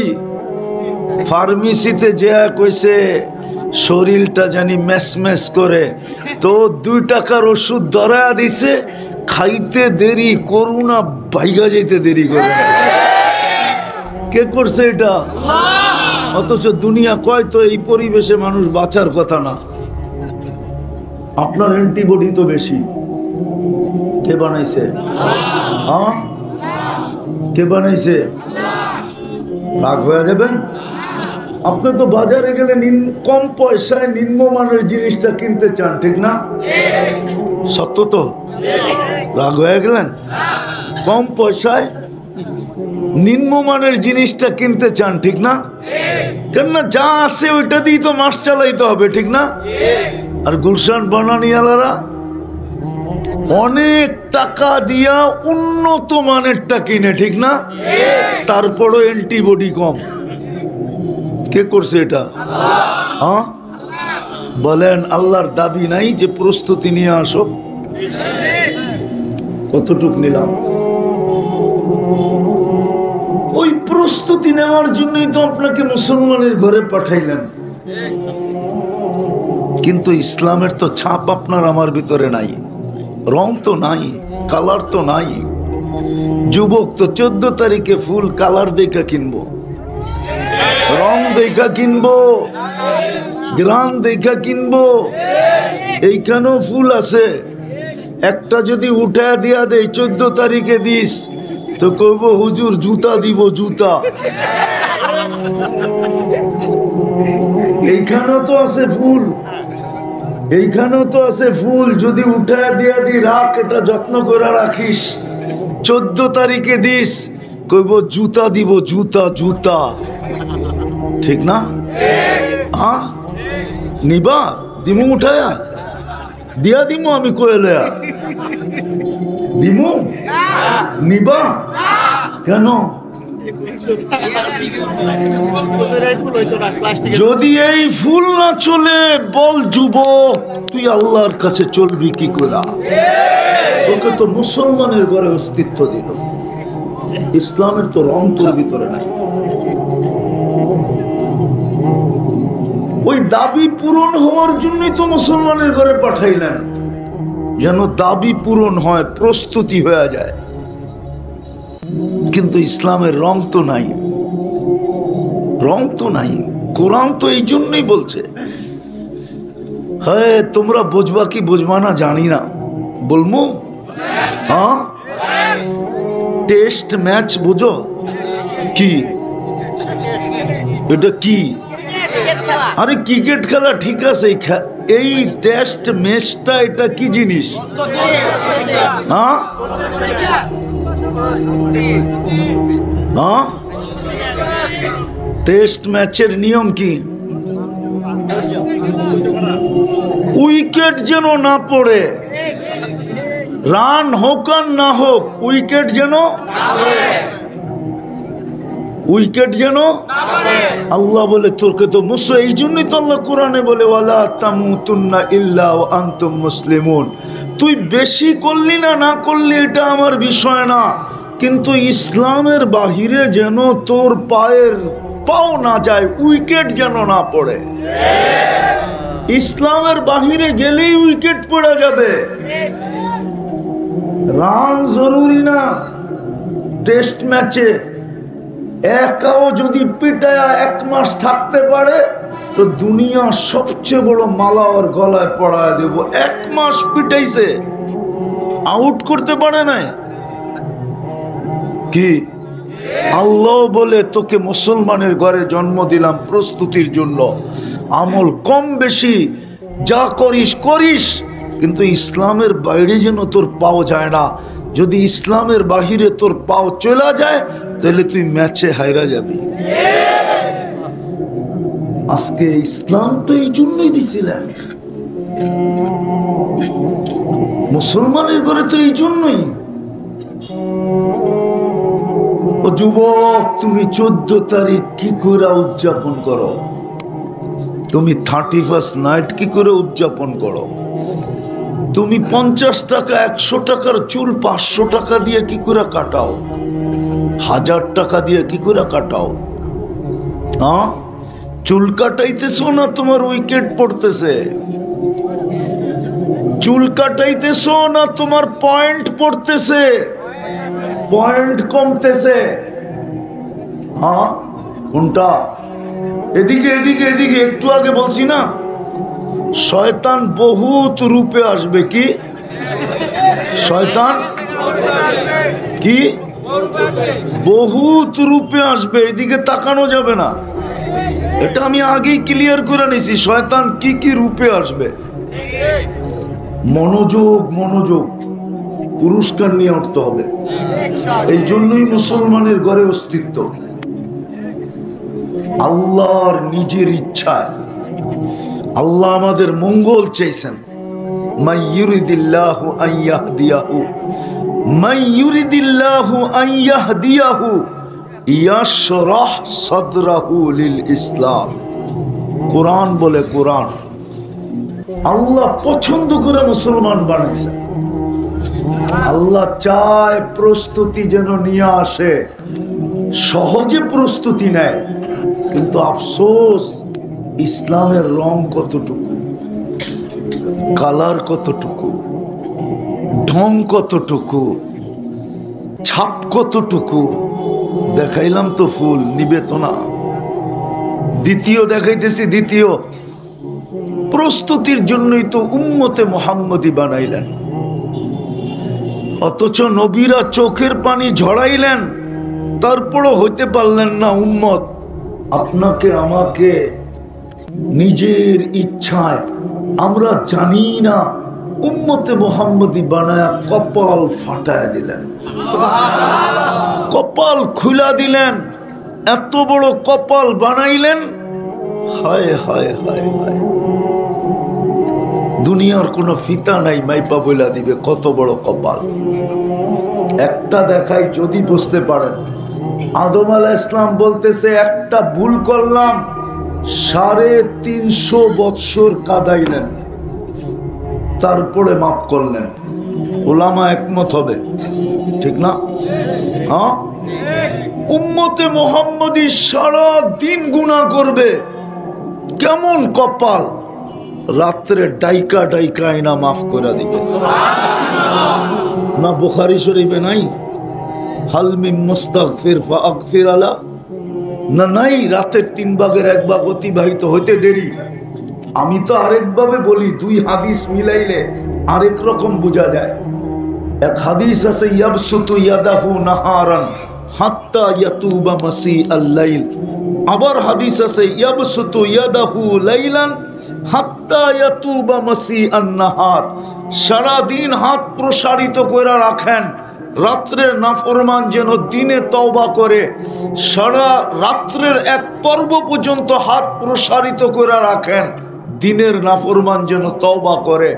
ফার্মেসিতে যে কইছে শরীরটা জানি ম্যাস ম্যাস করে, তো 2 টাকার ওষুধ ধরা দিছে, খাইতে দেরি, করোনা ভাইগা যেতে দেরি করে। কে করছে এটা? অথচ দুনিয়া কয় তো এই পরিবেশে মানুষ বাঁচার কথা না। আপনার অ্যান্টিবডি তো বেশি। কে বানাইছে? হ্যাঁ, কে বানাইছে? রাগ হয়ে যাবেন। আপনি তো বাজারে গেলে কম পয়সায় নিম্নমানের জিনিসটা কিনতে চান, ঠিক না? সত্য তো? রাগ হয়ে গেলেন? কম পয়সায় নিম্নমানের জিনিসটা কিনতে চান, ঠিক না? কেননা যা আছে ওইটা দিয়ে তো মাস চালাইতে হবে, ঠিক না? আর গুলশান বনানীওয়ালারা অনেক টাকা দিয়া উন্নত মানেরটা কিনে, ঠিক না? তারপরও অ্যান্টিবডি কম। কে করছে এটা? হ্যাঁ বলেন, আল্লাহর দাবি নাই যে প্রস্তুতি নিয়ে আসো? কতটুক নিলাম? ওই প্রস্তুতি নেওয়ার জন্যই তো আপনাকে মুসলমানের ঘরে পাঠাইলেন। কিন্তু ইসলামের তো ছাপ আপনার আমার ভিতরে নাই, রং তো নাই, কালার তো নাই। যুবক তো 14 তারিখে ফুল কালার দেখা কিনবো, রং দেখা কিনবো, গ্রাম দেখা কিনবো। এইখানেও ফুল আছে, একটা যদি উঠা দিয়া দেয় 14 তারিখে দিস, তো কইব হুজুর জুতা দিব, জুতা। এইখানেও তো আছে ফুল, এইখানেও তো আছে ফুল, যদি উঠা দিয়া দি রাখ, এটা যত্ন করে রাখিস, 14 তারিখে দিস, কইব জুতা দিব, জুতা জুতা। ঠিক না? হ্যাঁ, নিবা? দিমু উঠায়া দিয়া দিমু, আমি কইলয়া দিমু, নিবা? কেন? যদি এই ফুল না চলে, বল যুবক তুই আল্লাহর কাছে চলবি কি করে? তোকে তো মুসলমানের ঘরে অস্তিত্ব দিল, ইসলামের তো রং তোর ভিতরে নাই। ওই দাবি পূরণ হওয়ার জন্যই তো মুসলমানের ঘরে পাঠাইলেন, যেন দাবি পূরণ হয়, প্রস্তুতি হয়ে যায়। কিন্তু ইসলামের রং তো নাই, রং তো নাই। কোরআন তো এই জন্যই বলছে। হ্যাঁ, তোমরা বুঝবা কি বুঝবা না জানি না, বলমু। হ্যাঁ, টেস্ট ম্যাচ বুঝো কি? এটা কি? আরে ক্রিকেট খেলা ঠিক আছে, এই টেস্ট ম্যাচটা এটা কি জিনিস? হ্যাঁ, টেস্ট ম্যাচের নিয়ম কি? উইকেট যেন না পড়ে, রান হোক আর না হোক, উইকেট যেন আল্লাহ বলে তোকে তো মুসো। এই জন্যই তো আল্লাহ কোরআনে বলে ওয়ালা তামুতুন্না ইল্লা ওয়া আনতুম মুসলিমুন। তুই বেশি করলি না না করলি এটা আমার বিষয় না, কিন্তু ইসলামের বাহিরে যেন তোর পায়ের পাও না যায়, উইকেট যেন না পড়ে। ইসলামের বাহিরে গেলেই উইকেট পড়ে যাবে। রান জরুরি না টেস্ট ম্যাচে। একাও যদি পিটায়া 1 মাস থাকতে পারে তো দুনিয়া সবচেয়ে বড় মালা ওর গলায় পড়ায় দেব। 1 মাস পিটাইছে, আউট করতে পারে নাই কি? আল্লাহ বলে তোকে মুসলমানের ঘরে জন্ম দিলাম প্রস্তুতির জন্য। আমল কম বেশি যা করিস করিস, কিন্তু ইসলামের বাইরে যেন তোর পাও যায় না। যদি ইসলামের বাহিরে তোর পাও চলে যায় তাহলে তুই ম্যাচে হাইরা যাবি। আজকে ইসলাম তো এই জন্যই দিছিলেন, মুসলমানের ঘরে তো এই জন্যই। ও যুবক, তুমি 14 তারিখ কি করে উদযাপন করো? তুমি 31st নাইট কি করে উদযাপন করো? তুমি 50 টাকা 100 টাকার চুল 500 টাকা দিয়ে কি করে কাটাও? 1000 টাকা দিয়ে কি করে কাটাও? হ্যাঁ, চুল কাটাইতেছো না তোমার উইকেট পড়তেছে? চুল কাটাইতেছো না তোমার পয়েন্ট পড়তেছে, পয়েন্ট কমতেছে? হ্যাঁ, কোনটা? এদিকে এদিকে এদিকে। একটু আগে বলছি না, শয়তান বহুত রূপে আসবে। কি শয়তান? কি বহুত রূপে আসবে, এদিকে তাকানো যাবে না। এটা আমি আগেই ক্লিয়ার করে নিছি, শয়তান কি কি রূপে আসবে। মনোযোগ, মনোযোগ, পুরস্কার নিয়ে উঠতে হবে। এই জন্যই মুসলমানের ঘরে অস্তিত্ব। আল্লাহর নিজের ইচ্ছায় আল্লাহ আমাদের মঙ্গল চাইছেন। মান ইউরিদিল্লাহু আন ইয়াহদিয়াহু, মান ইউরিদিল্লাহু আন ইয়াহদিয়াহু ইয়াশরাহ সাদরাহু লিল ইসলাম। কোরআন বলে, কোরআন আল্লাহ পছন্দ করে মুসলমান বানাইছেন। আল্লাহ চায় প্রস্তুতি যেন নিয়ে আসে, সহজে প্রস্তুতি নেয়। কিন্তু আফসোস, ইসলামের রং কতটুকু, কালার কতটুকু, ঢং কতটুকু, ছাপ কতটুকু। দেখাইলাম তো ফুল, নিবে তো না। দ্বিতীয় দেখাইতেছি, দ্বিতীয় প্রস্তুতির জন্যই তো উম্মতে মুহাম্মদী বানাইলেন। অথচ নবীরা চোখের পানি ঝরাইলেন, তারপরও হইতে পারলেন না উম্মত। আপনাকে আমাকে নিজের ইচ্ছায় আমরা জানি না উম্মতে মুহাম্মদী বানায়া কপাল ফাটায় দিলেন, কপাল খুলা দিলেন, এত বড় কপাল বানাইলেন। হায় হায় হায় হায়, দুনিয়ার কোনো ফিতা নাই মাইপা বইলা দিবে কত বড় কপাল। একটা দেখাই, যদি বুঝতে পারেন আদম আলাইহিস সালাম বলতেছে একটা ভুল করলাম, 350 বৎসর কাঁদাইলেন, তারপরে মাফ করলেন। উলামা একমত হবে, ঠিক না? হ্যাঁ, উম্মতে মুহাম্মদী সারা দিন গুনাহ করবে, কেমন কপাল, রাত্রে ডাইকা ডাইকা না মাফ করে দিবে। না বুখারী শরীফে নাই হাল মিন মুস্তাগফির ফাগফির আলা? না নাই, রাতের 3 ভাগের 1 ভাগ অতিবাহিত হইতে দেরি। আমি তো আরেক ভাবে বলি, 2 হাদিস মিলাইলে আরেক রকম বোঝা যায়। এক হাদিস আছে ইয়াবসুতু ইয়াদাহু নাহারান হাত্তা ইয়াতুবা মাসি আল-লাইল, আবার হাদিস আছে ইয়াবসুতু ইয়াদাহু লাইলান হাত্তা ইয়াতুবা মাসি আন-নাহার, সারা দিন হাত প্রসারিত করে রাখেন, রাত্রের নাফরমান যেন দিনে তওবা করে। সারা রাত্রের এক পর্ব পর্যন্ত হাত প্রসারিত করে রাখেন, দিনের নাফরমান যেন তওবা করে।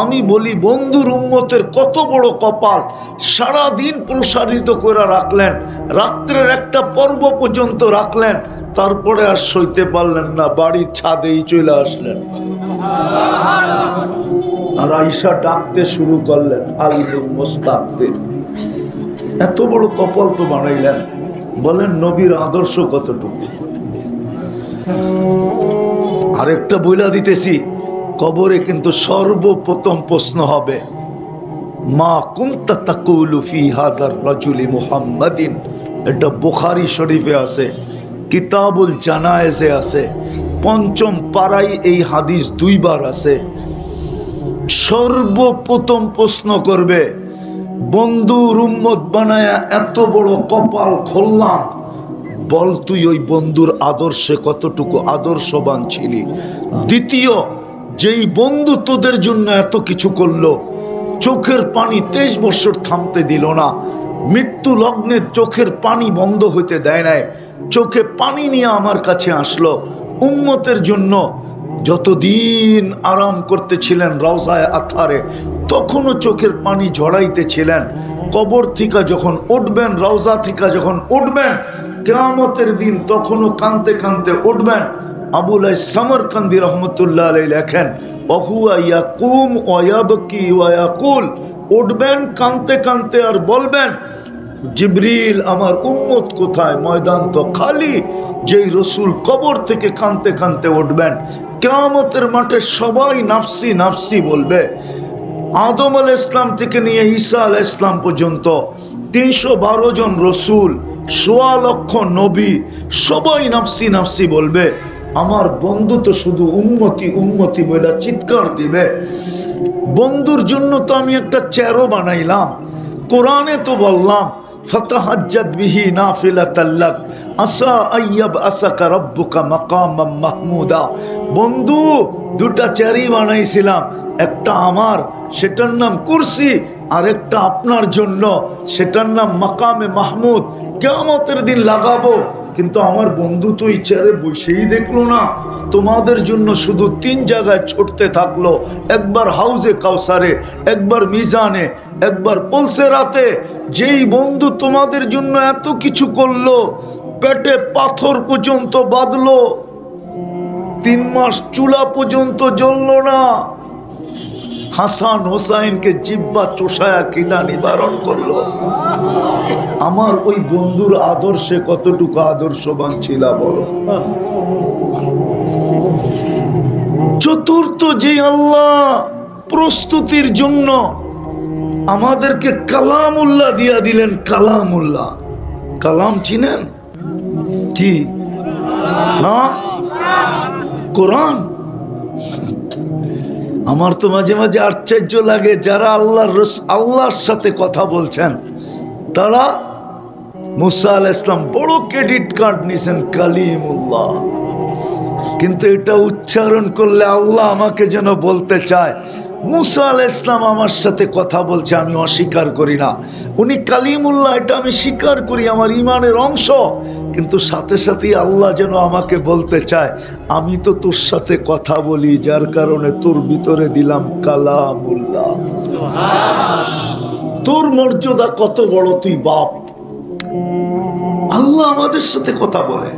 আমি বলি বন্ধুর উম্মতের কত বড় কপাল, সারা দিন প্রসারিত করে রাখলেন, রাত্রের একটা পর্ব পর্যন্ত রাখলেন, তারপরে আর সইতে পারলেন না, বাড়ির ছাদেই চলে আসলেন। আর আয়েশা ডাকতে শুরু করলেন আলিমুল মুস্তাকবির। এত বড় কপাল তো বানাইলেন, বলেন নবীর আদর্শ কতটুকু। আরেকটা বইলা দিতেছি, কবরে কিন্তু সর্বপ্রথম প্রশ্ন হবে মা কুনতা তাকুলু ফি হাদার রাজুলি মুহাম্মাদিন। এটা বুখারী শরীফে আছে, কিতাবুল জানায়েজে আছে, 5ম পারায় এই হাদিস 2 বার আছে। সর্বপ্রথম প্রশ্ন করবে, বন্ধুর উম্মত বানায়া এত বড় কপাল খুললাম, বল তুই ওই বন্ধুর আদর্শে কতটুকু আদর্শবান ছিলি। দ্বিতীয়, যেই বন্ধু তোদের জন্য এত কিছু করলো, চোখের পানি 23 বছর থামতে দিল না, মৃত্যু লগ্নে চোখের পানি বন্ধ হইতে দেয় নাই, চোখে পানি নিয়ে আমার কাছে আসলো উম্মতের জন্য। যতদিন আরাম করতেছিলেন রওজায়ে আতহারে, তখনও চোখের পানি ঝরাইতেছিলেন। কবর থেকে যখন উঠবেন, রওজা থেকে যখন উঠবেন কিয়ামতের দিন, তখনও কাঁদতে কাঁদতে উঠবেন। আবুল সামরকান্দি রহমতুল্লাহ আলাইহি লেখেন, ওহুয়া ইয়াকুম ওয়া ইয়াবকি ওয়া ইয়াকুল, উঠবেন কাঁদতে কাঁদতে আর বলবেন, জিবরিল আমার উম্মত কোথায়, ময়দান তো খালি। যেই রসুল কবর থেকে কাঁদতে কাঁদতে উঠবেন, কিয়ামতের মাঠে সবাই নাফসি নাফসি বলবে। আদম আলাইহিস সালাম থেকে নিয়ে ঈসা আলাইহিস সালাম পর্যন্ত 312 জন রসুল, 1.25 লক্ষ নবী, সবাই নাফসি নাফসি বলবে। আমার বন্ধু তো শুধু উম্মতি উম্মতি বলে চিৎকার দিবে। বন্ধুর জন্য তো আমি একটা চেয়ারও বানাইলাম, কোরআনে তো বললাম ফাতাহাজ্জাদ বিহি নাফিলাতাল লাক আসা আইয়াব আসাকা রাব্বুকা মাকামাম মাহমুদা। বন্ধু 2টা চেয়ারই বানাইছিলাম, একটা আমার, সেটার নাম কুরসি, আর একটা আপনার জন্য, সেটার নাম মাকামে মাহমুদ। কিয়ামতের দিন লাগাবো, কিন্তু আমার বন্ধু তো এই চেয়ারে বসেই দেখলো না, তোমাদের জন্য শুধু 3 জায়গায় ছুটতে থাকলো, একবার হাউজে কাউসারে, একবার মিজানে, একবার পুলসেরাতে। যেই বন্ধু তোমাদের জন্য এত কিছু করলো, পেটে পাথর পর্যন্ত বাঁধলো, 3 মাস চুলা পর্যন্ত জ্বললো না, হাসান হোসাইনকে জিব্বা চোষায়া কিনা নিবারণ করলো, আমার ওই বন্ধুর আদর্শে কতটুকু আদর্শবান ছিল বলো। চতুর্থ, যে আল্লাহ প্রস্তুতির জন্য আমাদেরকে কালামুল্লাহ দিয়া দিলেন। কালামুল্লাহ, কালাম চিনেন কি না? কোরআন। আমার তো মাঝে মাঝে আশ্চর্য লাগে, যারা আল্লাহর সাথে কথা বলছেন, তারা মুসা আলাইহিস সালাম বড় ক্রেডিট কার্ড নিছেন কালিমুল্লাহ, কিন্তু এটা উচ্চারণ করলে আল্লাহ আমাকে যেন বলতে চায় মুসা আলাইহিস সালাম আমার সাথে কথা বলছে, আমি অস্বীকার করি না। উনি কালিমুল্লাহ, এটা আমি স্বীকার করি, আমার ঈমানের অংশ, কিন্তু সাথে সাথেই আল্লাহ যেন আমাকে বলতে চায় আমি তো তোর সাথে কথা বলি, যার কারণে তোর ভিতরে দিলাম কালামুল্লাহ। তোর মর্যাদা কত বড়, তুই বাপ, আল্লাহ আমাদের সাথে কথা বলে,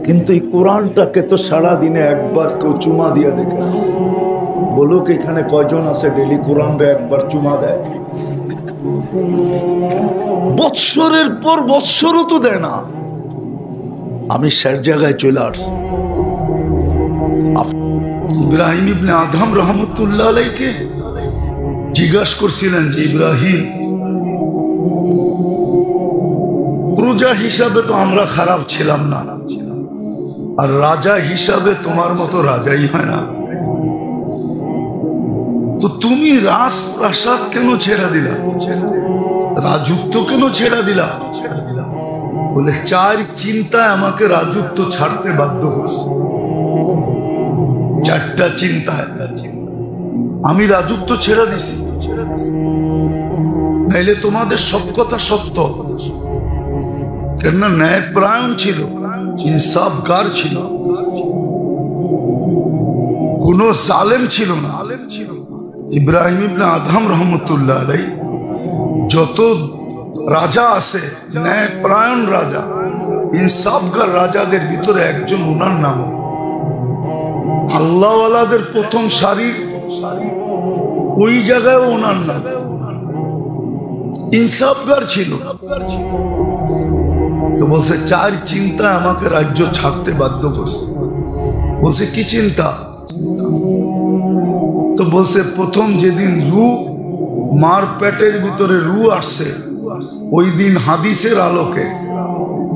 কিন্তু এই কোরআনটাকে তো সারা দিনে একবার কেউ চুমা দিয়ে দেখে। বলুক এখানে কয়জন আছে ডেলি কোরআনরে একবার চুমা দেয়? বৎসরের পর বৎসরও তো দেয় না। আমি স্যার জায়গায় চলে আসছি। ইব্রাহিম ইবনে আদম রহমতুল্লাহ আলাইকে জিজ্ঞাসা করছিলেন যে ইব্রাহিম, প্রজা হিসাবে তো আমরা খারাপ ছিলাম না, আর রাজা হিসাবে তোমার মতো রাজাই হয় না, তো তুমি রাজপ্রাসাদ কেন ছেড়ে দিলা, রাজত্ব কেন ছেড়ে দিলা? বলে চার চিন্তায় আমাকে রাজত্ব ছাড়তে বাধ্য করছে। চারটা চিন্তায় আমি রাজত্ব ছেড়ে দিছি। নাইলে তোমাদের সব কথা সত্য, কেননা ন্যায়পরায়ণ ছিল, ইনসাফগার ছিল, কোন জালেম ছিল না। ইব্রাহিম ইবনে আদম রহমতুল্লাহ আলাইহি যত রাজা আছে, ন্যায়পরায়ণ রাজা, ইনসাফগার রাজাদের ভিতরে একজন, ওনার নাম আল্লাহওয়ালাদের প্রথম সারির ওই জায়গায় ওনার নাম, ইনসাফগার ছিল। তো বলছে চার চিন্তা আমাকে রাজ্য ছাড়তে বাধ্য করছে। বলছে কি চিন্তা? তো বলছে প্রথম যেদিন মার পেটের ভিতরে আসছে, ওই দিন হাদিসের আলোকে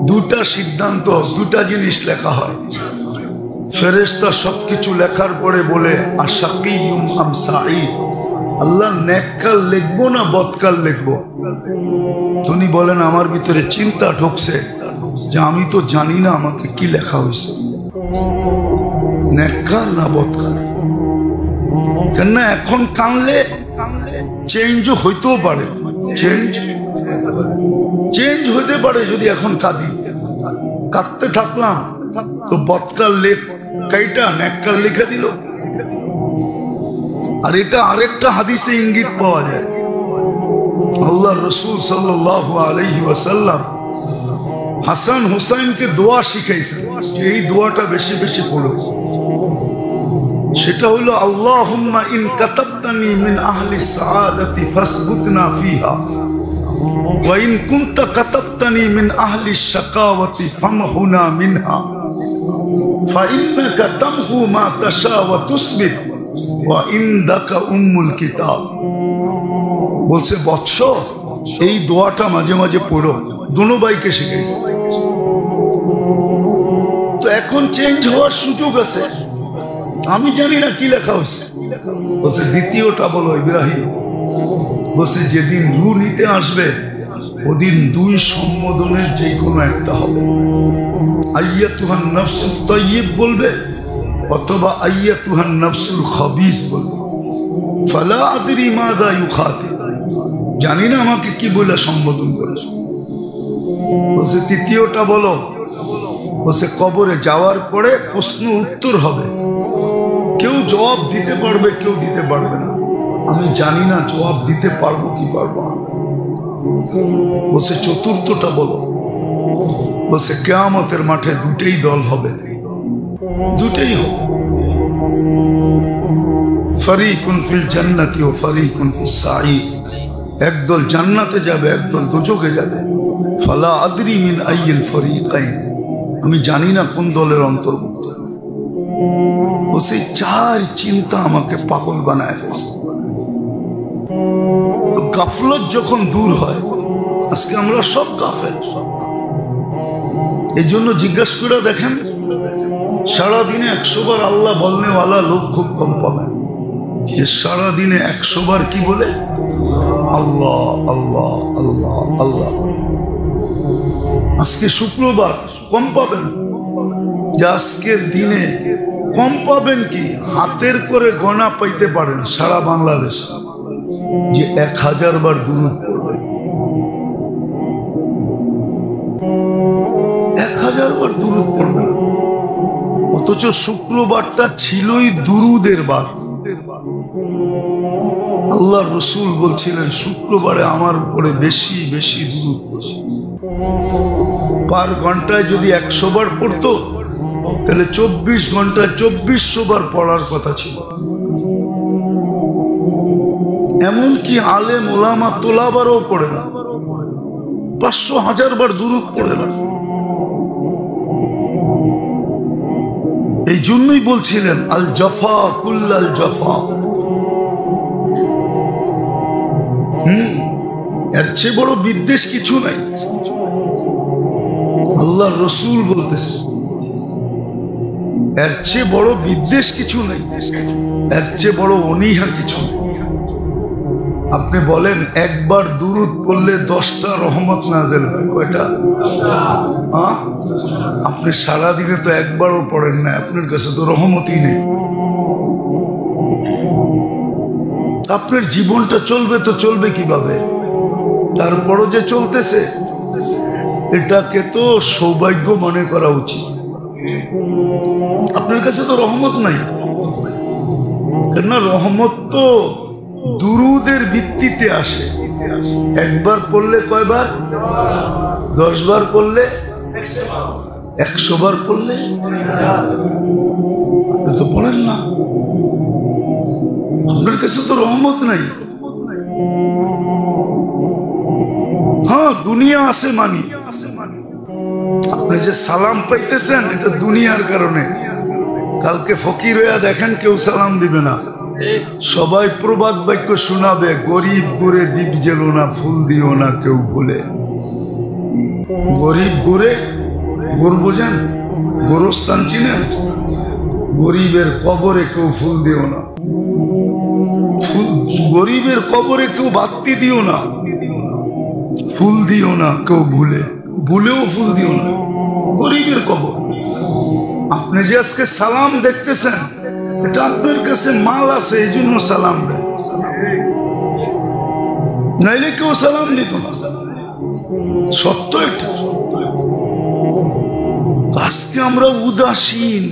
দুটা সিদ্ধান্ত, দুটা জিনিস লেখা হয়। ফেরেশতা সবকিছু লেখার পরে বলে আশাকিয়ুম আম সাঈদ, আল্লাহ নেককার লিখবো না বদকার লিখবো? তিনি বলেন আমার ভিতরে চিন্তা ঢুকছে যে আমি তো জানি না আমাকে কি লেখা হয়েছে, নেককার না বদকার। কেননা এখন কানলে চেঞ্জ হইতেও পারে, চেঞ্জ হইতে পারে। যদি এখন কাঁদি, কাঁদতে থাকলাম তো বদকার লেখ কাইটা নেককার লিখে দিল। আর এটা আরেকটা হাদিসে ইঙ্গিত পাওয়া যায়। আল্লাহ রসুল সাল্লাল্লাহু আলাইহি ওয়াসাল্লাম হাসান হুসাইনকে দোয়া শিখাইছেন, এই দোয়াটা বেশি বেশি পড়ো। সেটা হলো আল্লাহুম্মা ইন কাতাবতানি মিন আহলি সাআদাতি ফাসবুতনা ফিহা ওয়া ইন কুনতা কাতাবতানি মিন আহলি শাকাওয়াতি ফামহুনা মিনহা ফাইন্নাকা তামহু মা তাশা ওয়া তুসবিত ওয়া ইনদাকা উম্মুল কিতাব। বলছে বৎস, এই দোয়াটা মাঝে মাঝে পড়ো। দোনো ভাইকে শিখাইছে। তো এখন চেঞ্জ হওয়ার সুযোগ আছে, আমি জানি না কি লেখা হয়েছে। বলছে দ্বিতীয়টা বলো ইব্রাহিম। বলছে যেদিন নিতে আসবে ওদিন দুই সম্বোধনের যে কোনো একটা হবে। আইয়াতুহান নাফসুত তাইয়্যিব বলবে, অথবা আইয়াতুহান নাফসুল খাবিস বলবে। ফালা আদরি মাযা ইউখাতিব, জানি না আমাকে কি বলে সম্বোধন করেছে। বলছে তৃতীয়টা বলো। বলছে কবরে যাওয়ার পরে প্রশ্ন উত্তর হবে, কেউ জবাব দিতে পারবে, কেউ দিতে পারবে না। আমি জানি না জবাব দিতে পারবো কি পারবো না। বলছে চতুর্থটা বলো। বলছে কিয়ামতের মাঠে দুটেই দল হবে, দুটেই হবে। ফারিকুন ফিল জান্নাতি ওয়া ফারিকুন ফিস সাঈদ, একদল জান্নাতে যাবে, একদল দোজখে যাবে। ফালা আদরি মিন আইয়িল ফরিকাইন, আমি জানি না কোন দলের অন্তর্ভুক্ত। বলছে চার চিন্তা আমাকে পাগল বানায় ফেলছে। তো গাফলত যখন দূর হয়, আজকে আমরা সব গাফেল। এই জন্য জিজ্ঞাসা করে দেখেন, সারাদিনে 100 বার আল্লাহ বলনেওয়ালা লোক খুব কম পাবেন। সারাদিনে 100 বার কি বলে? আল্লাহ আল্লাহ আল্লাহ আল্লাহ। আজকে শুক্রবার, কম পাবেন। যে আজকের দিনে কম পাবেন কি হাতের করে গোনা পাইতে পারেন সারা বাংলাদেশ, যে 1000 বার দুরূদ পড়বে। 1000 বার দুরূদ পড়বে না, অথচ শুক্রবারটা ছিলই দুরুদের বার। আল্লাহ রসুল বলছিলেন শুক্রবারে আমার উপরে বেশি বেশি দুরূদ পড়ে। পার ঘন্টায় যদি 100 বার পড়তো তাহলে 24 ঘন্টায় 2400 বার পড়ার কথা ছিল। এমনকি আলেম ওলামা তোলাবারও পড়ে না, 500,000 বার দুরূদ পড়ে না। এই জন্যই বলছিলেন আল জাফা কুল্লাল জাফা। এর চেয়ে বড় বিদ্বেষ কিছু নাই। আল্লাহ রসুল বলতেছে এর চেয়ে বড় বিদ্বেষ কিছু নাই, এর চেয়ে বড় অনীহা কিছু নেই। আপনি বলেন একবার দুরূদ পড়লে 10টা রহমত নাযিল হয়, কয়টা? আপনি সারাদিনে তো একবারও পড়েন না, আপনার কাছে তো রহমতই নেই। আপনার জীবনটা চলবে তো চলবে কিভাবে? তারপরও যে চলতেছে, এটাকে তো সৌভাগ্য মনে করা উচিত। আপনার কাছে তো রহমত নাই, কেননা রহমত তো দুরূদের ভিত্তিতে আসে। একবার পড়লে কয়বার? 10 বার পড়লে 100 বার পড়লে তো পড়েন না, আপনার কাছে তো রহমত নাই। হ্যাঁ, দুনিয়া আছে মানি, আপনি যে সালাম পাইতেছেন এটা দুনিয়ার কারণে। কালকে ফকির হইয়া দেখেন কেউ সালাম দিবে না, সবাই প্রবাদ বাক্য শোনাবে, গরিব গুরে দ্বীপ জেলো না, ফুল দিও না কেউ ভুলে। গরিব গুরে, গুর বোঝেন? গোরস্থান চিনেন? গরিবের কবরে কেউ ফুল দিও না, গরিবের কবরে কেউ বাতি দিও না, ফুল দিও না কেউ ভুলে, ভুলেও ফুল দিও না, গরিবের কবর। আপনি যে আজকে সালাম দেখতেছেন, এটা আপনার কাছে মাল আছে এই জন্য সালাম দেন, নাইলে কেউ সালাম দিত না। সত্য এটা। আজকে আমরা উদাসীন,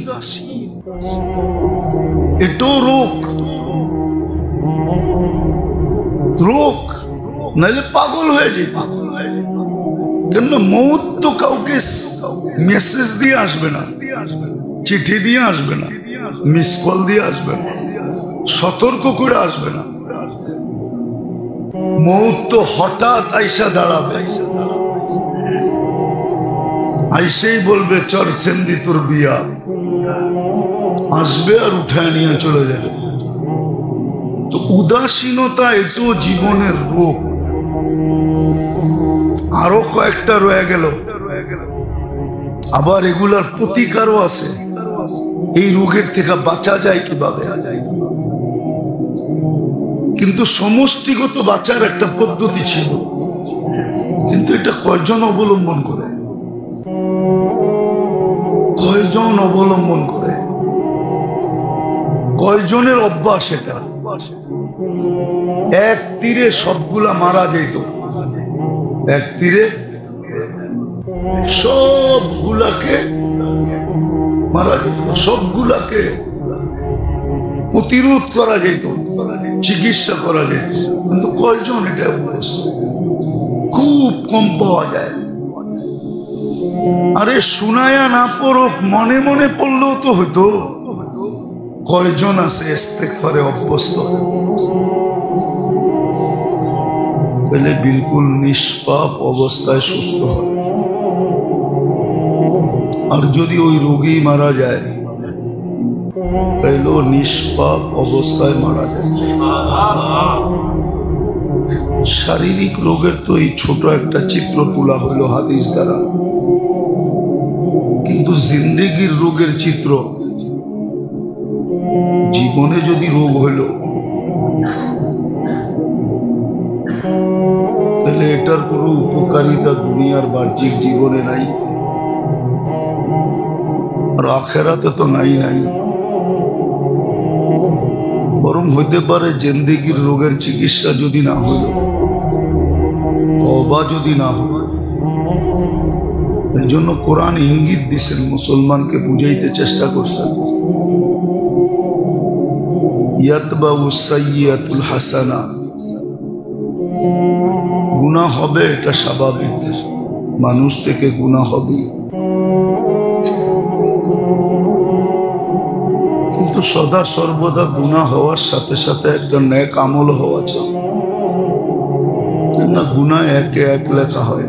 এটাও রোগ, রোগ, নাইলে পাগল হয়ে যেত। কেন? মৌত তো কাউকে মেসেজ দিয়ে আসবে না, চিঠি দিয়ে আসবে না, মিস কল দিয়ে আসবে না, সতর্ক করে আসবে না। মৌত তো হঠাৎ আইসা দাঁড়াবে, আইসেই বলবে চর চেন্দি তোর বিয়া, আসবে আর উঠায় নিয়ে চলে যাবে। তো উদাসীনতা এটাও জীবনের রোগ। আরো কয়েকটা রয়ে গেল, আবার এগুলার প্রতিকারও আছে। এই রোগের থেকে বাঁচা যায় কিভাবে? কিন্তু সমষ্টিগত বাঁচার একটা পদ্ধতি ছিল, কিন্তু এটা কয়জন অবলম্বন করে? কয়জন অবলম্বন করে? কয়জনের অভ্যাস এটা? এক তীরে সবগুলা মারা যেত, এক তীরে সবগুলাকে মারা যেত, সবগুলাকে প্রতিরোধ করা যেত, চিকিৎসা করা যেত। কিন্তু কয়জন এটা খুব কম পাওয়া যায়। আরে শুনায়া না পড়ুক, মনে মনে পড়লেও তো হইতো। কয়জন আছে ইস্তেগফারে অভ্যস্ত? তাহলে বিলকুল নিষ্পাপ অবস্থায় সুস্থ হয়। আর যদি ওই রোগী মারা যায় তাহলে নিষ্পাপ অবস্থায় মারা যায়। শারীরিক রোগের তো এই ছোট একটা চিত্র তোলা হলো হাদিস দ্বারা, কিন্তু জিন্দেগির রোগের চিত্র, জীবনে যদি রোগ হইল তাহলে এটার কোনো উপকারিতা দুনিয়ার বাহ্যিক জীবনে নাই, আর আখিরাতে তো নাই। বরং হইতে পারে জিন্দেগির রোগের চিকিৎসা যদি না হইল, তওবা যদি না হইল। এই জন্য কোরআন ইঙ্গিত দিচ্ছেন, মুসলমানকে বুঝাইতে চেষ্টা করছেন, ইয়াতবাউ সাইয়্যাতুল হাসানা, গুনাহ হবে এটা স্বাভাবিক, মানুষ থেকে গুনাহ হবে, কিন্তু সদা সর্বদা গুনাহ হওয়ার সাথে সাথে একটা নেক আমল হওয়া চাই না। গুনাহ একে এক লেখা হয়,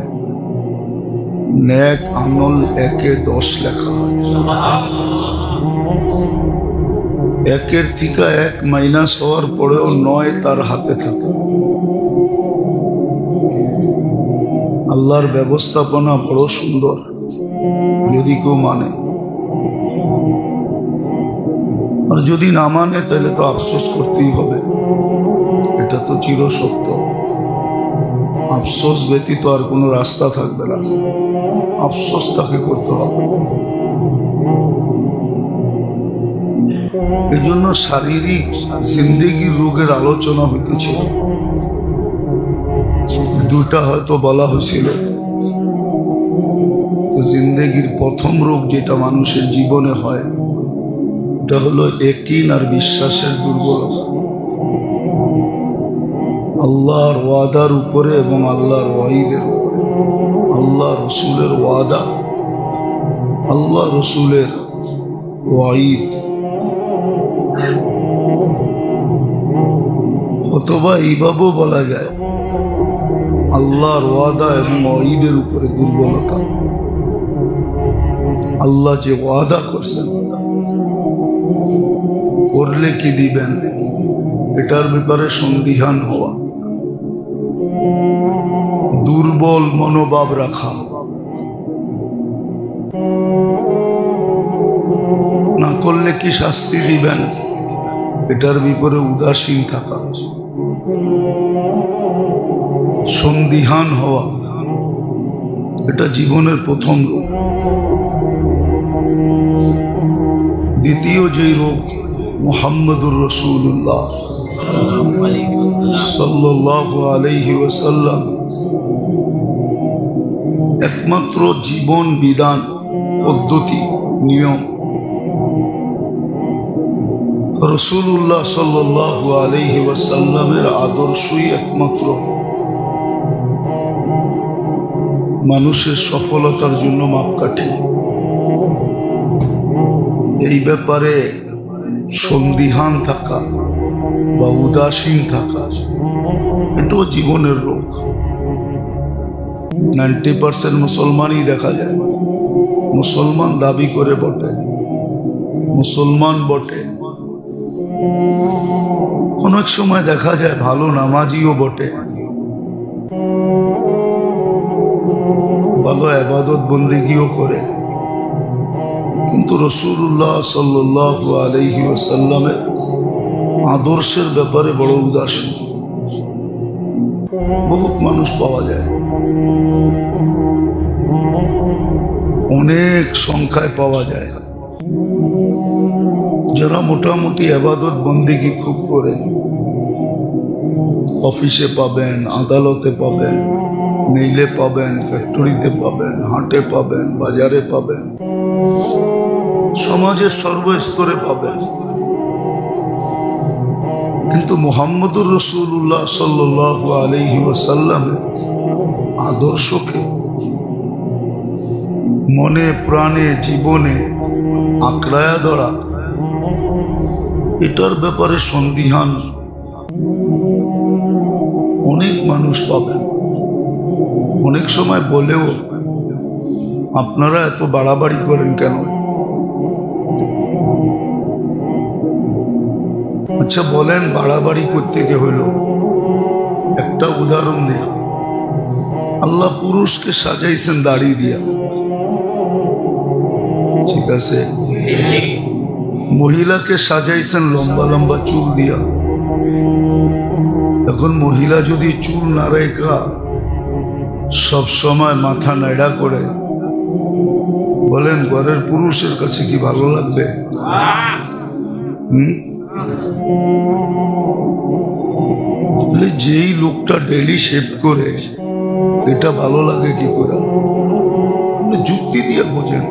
নেক আমল একে 10 লেখা হয়। একের থেকে 1 মাইনাস হওয়ার পরেও 9 তার হাতে থাকে। আল্লাহর ব্যবস্থাপনা বড় সুন্দর যদি কেউ মানে, আর যদি না মানে তাহলে তো আফসোস করতেই হবে, এটা তো চিরসত্য। আফসোস ব্যতীত আর কোনো রাস্তা থাকবে না, আফসোস তাকে করতে হবে। এই জন্য শারীরিক জিন্দেগির রোগের আলোচনা হইতেছিল, দুটা হয়তো বলা হয়েছিল। জিন্দেগির প্রথম রোগ যেটা মানুষের জীবনে হয়, এটা হলো ইয়াকিন আর বিশ্বাসের দুর্বলতা। আল্লাহর ওয়াদার উপরে এবং আল্লাহর ওয়াইদের উপরে, আল্লাহ রসুলের ওয়াদা, আল্লাহ রসুলের ওয়াইদ, অথবা এইভাবেও বলা যায় আল্লাহর ওয়াদা এবং ওয়াইদের উপরে দুর্বলতা। আল্লাহ যে ওয়াদা করছেন, করলে কি দিবেন, এটার ব্যাপারে সন্দিহান হওয়া, দুর্বল মনোভাব রাখা, না করলে কি শাস্তি দিবেন, এটার ব্যাপারে উদাসীন থাকা, সন্দিহান হওয়া, এটা জীবনের প্রথম রোগ। দ্বিতীয় যে রোগ, মুহাম্মদুর রাসূলুল্লাহ সাল্লাল্লাহু আলাইহি ওয়াসাল্লাম একমাত্র জীবন বিধান, পদ্ধতি, নিয়ম। রাসূলুল্লাহ সাল্লাল্লাহু আলাইহি ওয়াসাল্লামের আদর্শই একমাত্র মানুষের সফলতার জন্য মাপকাঠি। এই ব্যাপারে সন্দিহান থাকা বা উদাসীন থাকা, এটাও জীবনের রোগ। 90% মুসলমানই দেখা যায়, মুসলমান দাবি করে বটে, মুসলমান বটে, অনেক সময় দেখা যায় ভালো নামাজিও বটে, ভালো ইবাদত বন্দেগীও করে, কিন্তু রাসূলুল্লাহ সাল্লাল্লাহু আলাইহি ওয়াসাল্লামের আদর্শের ব্যাপারে বড় উদাসীন বহুত মানুষ পাওয়া যায়, অনেক সংখ্যায় পাওয়া যায়, যারা মোটামুটি ইবাদত বন্দেগী খুব করে। অফিসে পাবেন, আদালতে পাবেন, মেইলে পাবেন, ফ্যাক্টরিতে পাবেন, হাটে পাবেন, বাজারে পাবেন, সমাজের সর্বস্তরে পাবেন, কিন্তু মুহাম্মদুর রাসূলুল্লাহ সাল্লাল্লাহু আলাইহি ওয়াসাল্লামের আদর্শকে মনে প্রাণে জীবনে আঁকড়ায়া ধরা, এটার ব্যাপারে সন্দিহান অনেক মানুষ পাবেন। অনেক সময় বলেও, আপনারা এত বাড়াবাড়ি করেন কেন? আচ্ছা বলেন, বাড়াবাড়ি করতে কে হইল? একটা উদাহরণ দিই। আল্লাহ পুরুষকে সাজাইছেন দাড়ি দিয়া, ঠিক আছে, মহিলাকে সাজাইছেন লম্বা লম্বা চুল দিয়া। এখন মহিলা যদি চুল না রেখা সব সময় মাথা নাড়া করে, বলেন ঘরের পুরুষের কাছে কি ভালো লাগবে? যেই লোকটা ডেইলি শেভ করে, এটা ভালো লাগে কি করে? যুক্তি দিয়ে বোঝেন,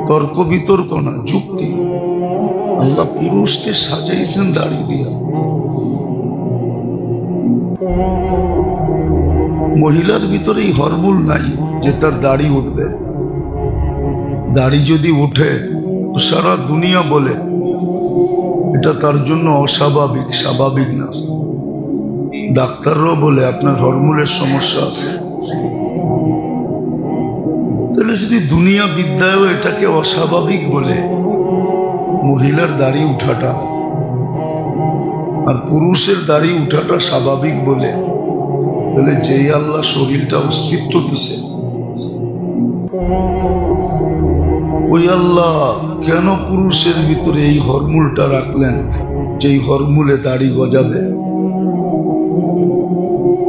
তর্ক বিতর্ক না, যুক্তি। আল্লাহ পুরুষকে সাজাইছেন দাড়ি দিয়া, মহিলার ভিতরে এই হরমোন নাই যে তার দাড়ি উঠবে। দাড়ি যদি উঠে সারা দুনিয়া বলে এটা তার জন্য অস্বাভাবিক, স্বাভাবিক না। ডাক্তাররাও বলে আপনার হরমোনের সমস্যা আছে। তাহলে যদি দুনিয়া বিদ্যায়ও এটাকে অস্বাভাবিক বলে, মহিলার দাড়ি উঠাটা আর পুরুষের দাড়ি উঠাটা স্বাভাবিক বলে, তাহলে যেই আল্লাহ শরীরটা অস্তিত্ব দিছে, ওই আল্লাহ কেন পুরুষের ভিতরে এই হরমোনটা রাখলেন যেই হরমোনে দাড়ি গজাবে?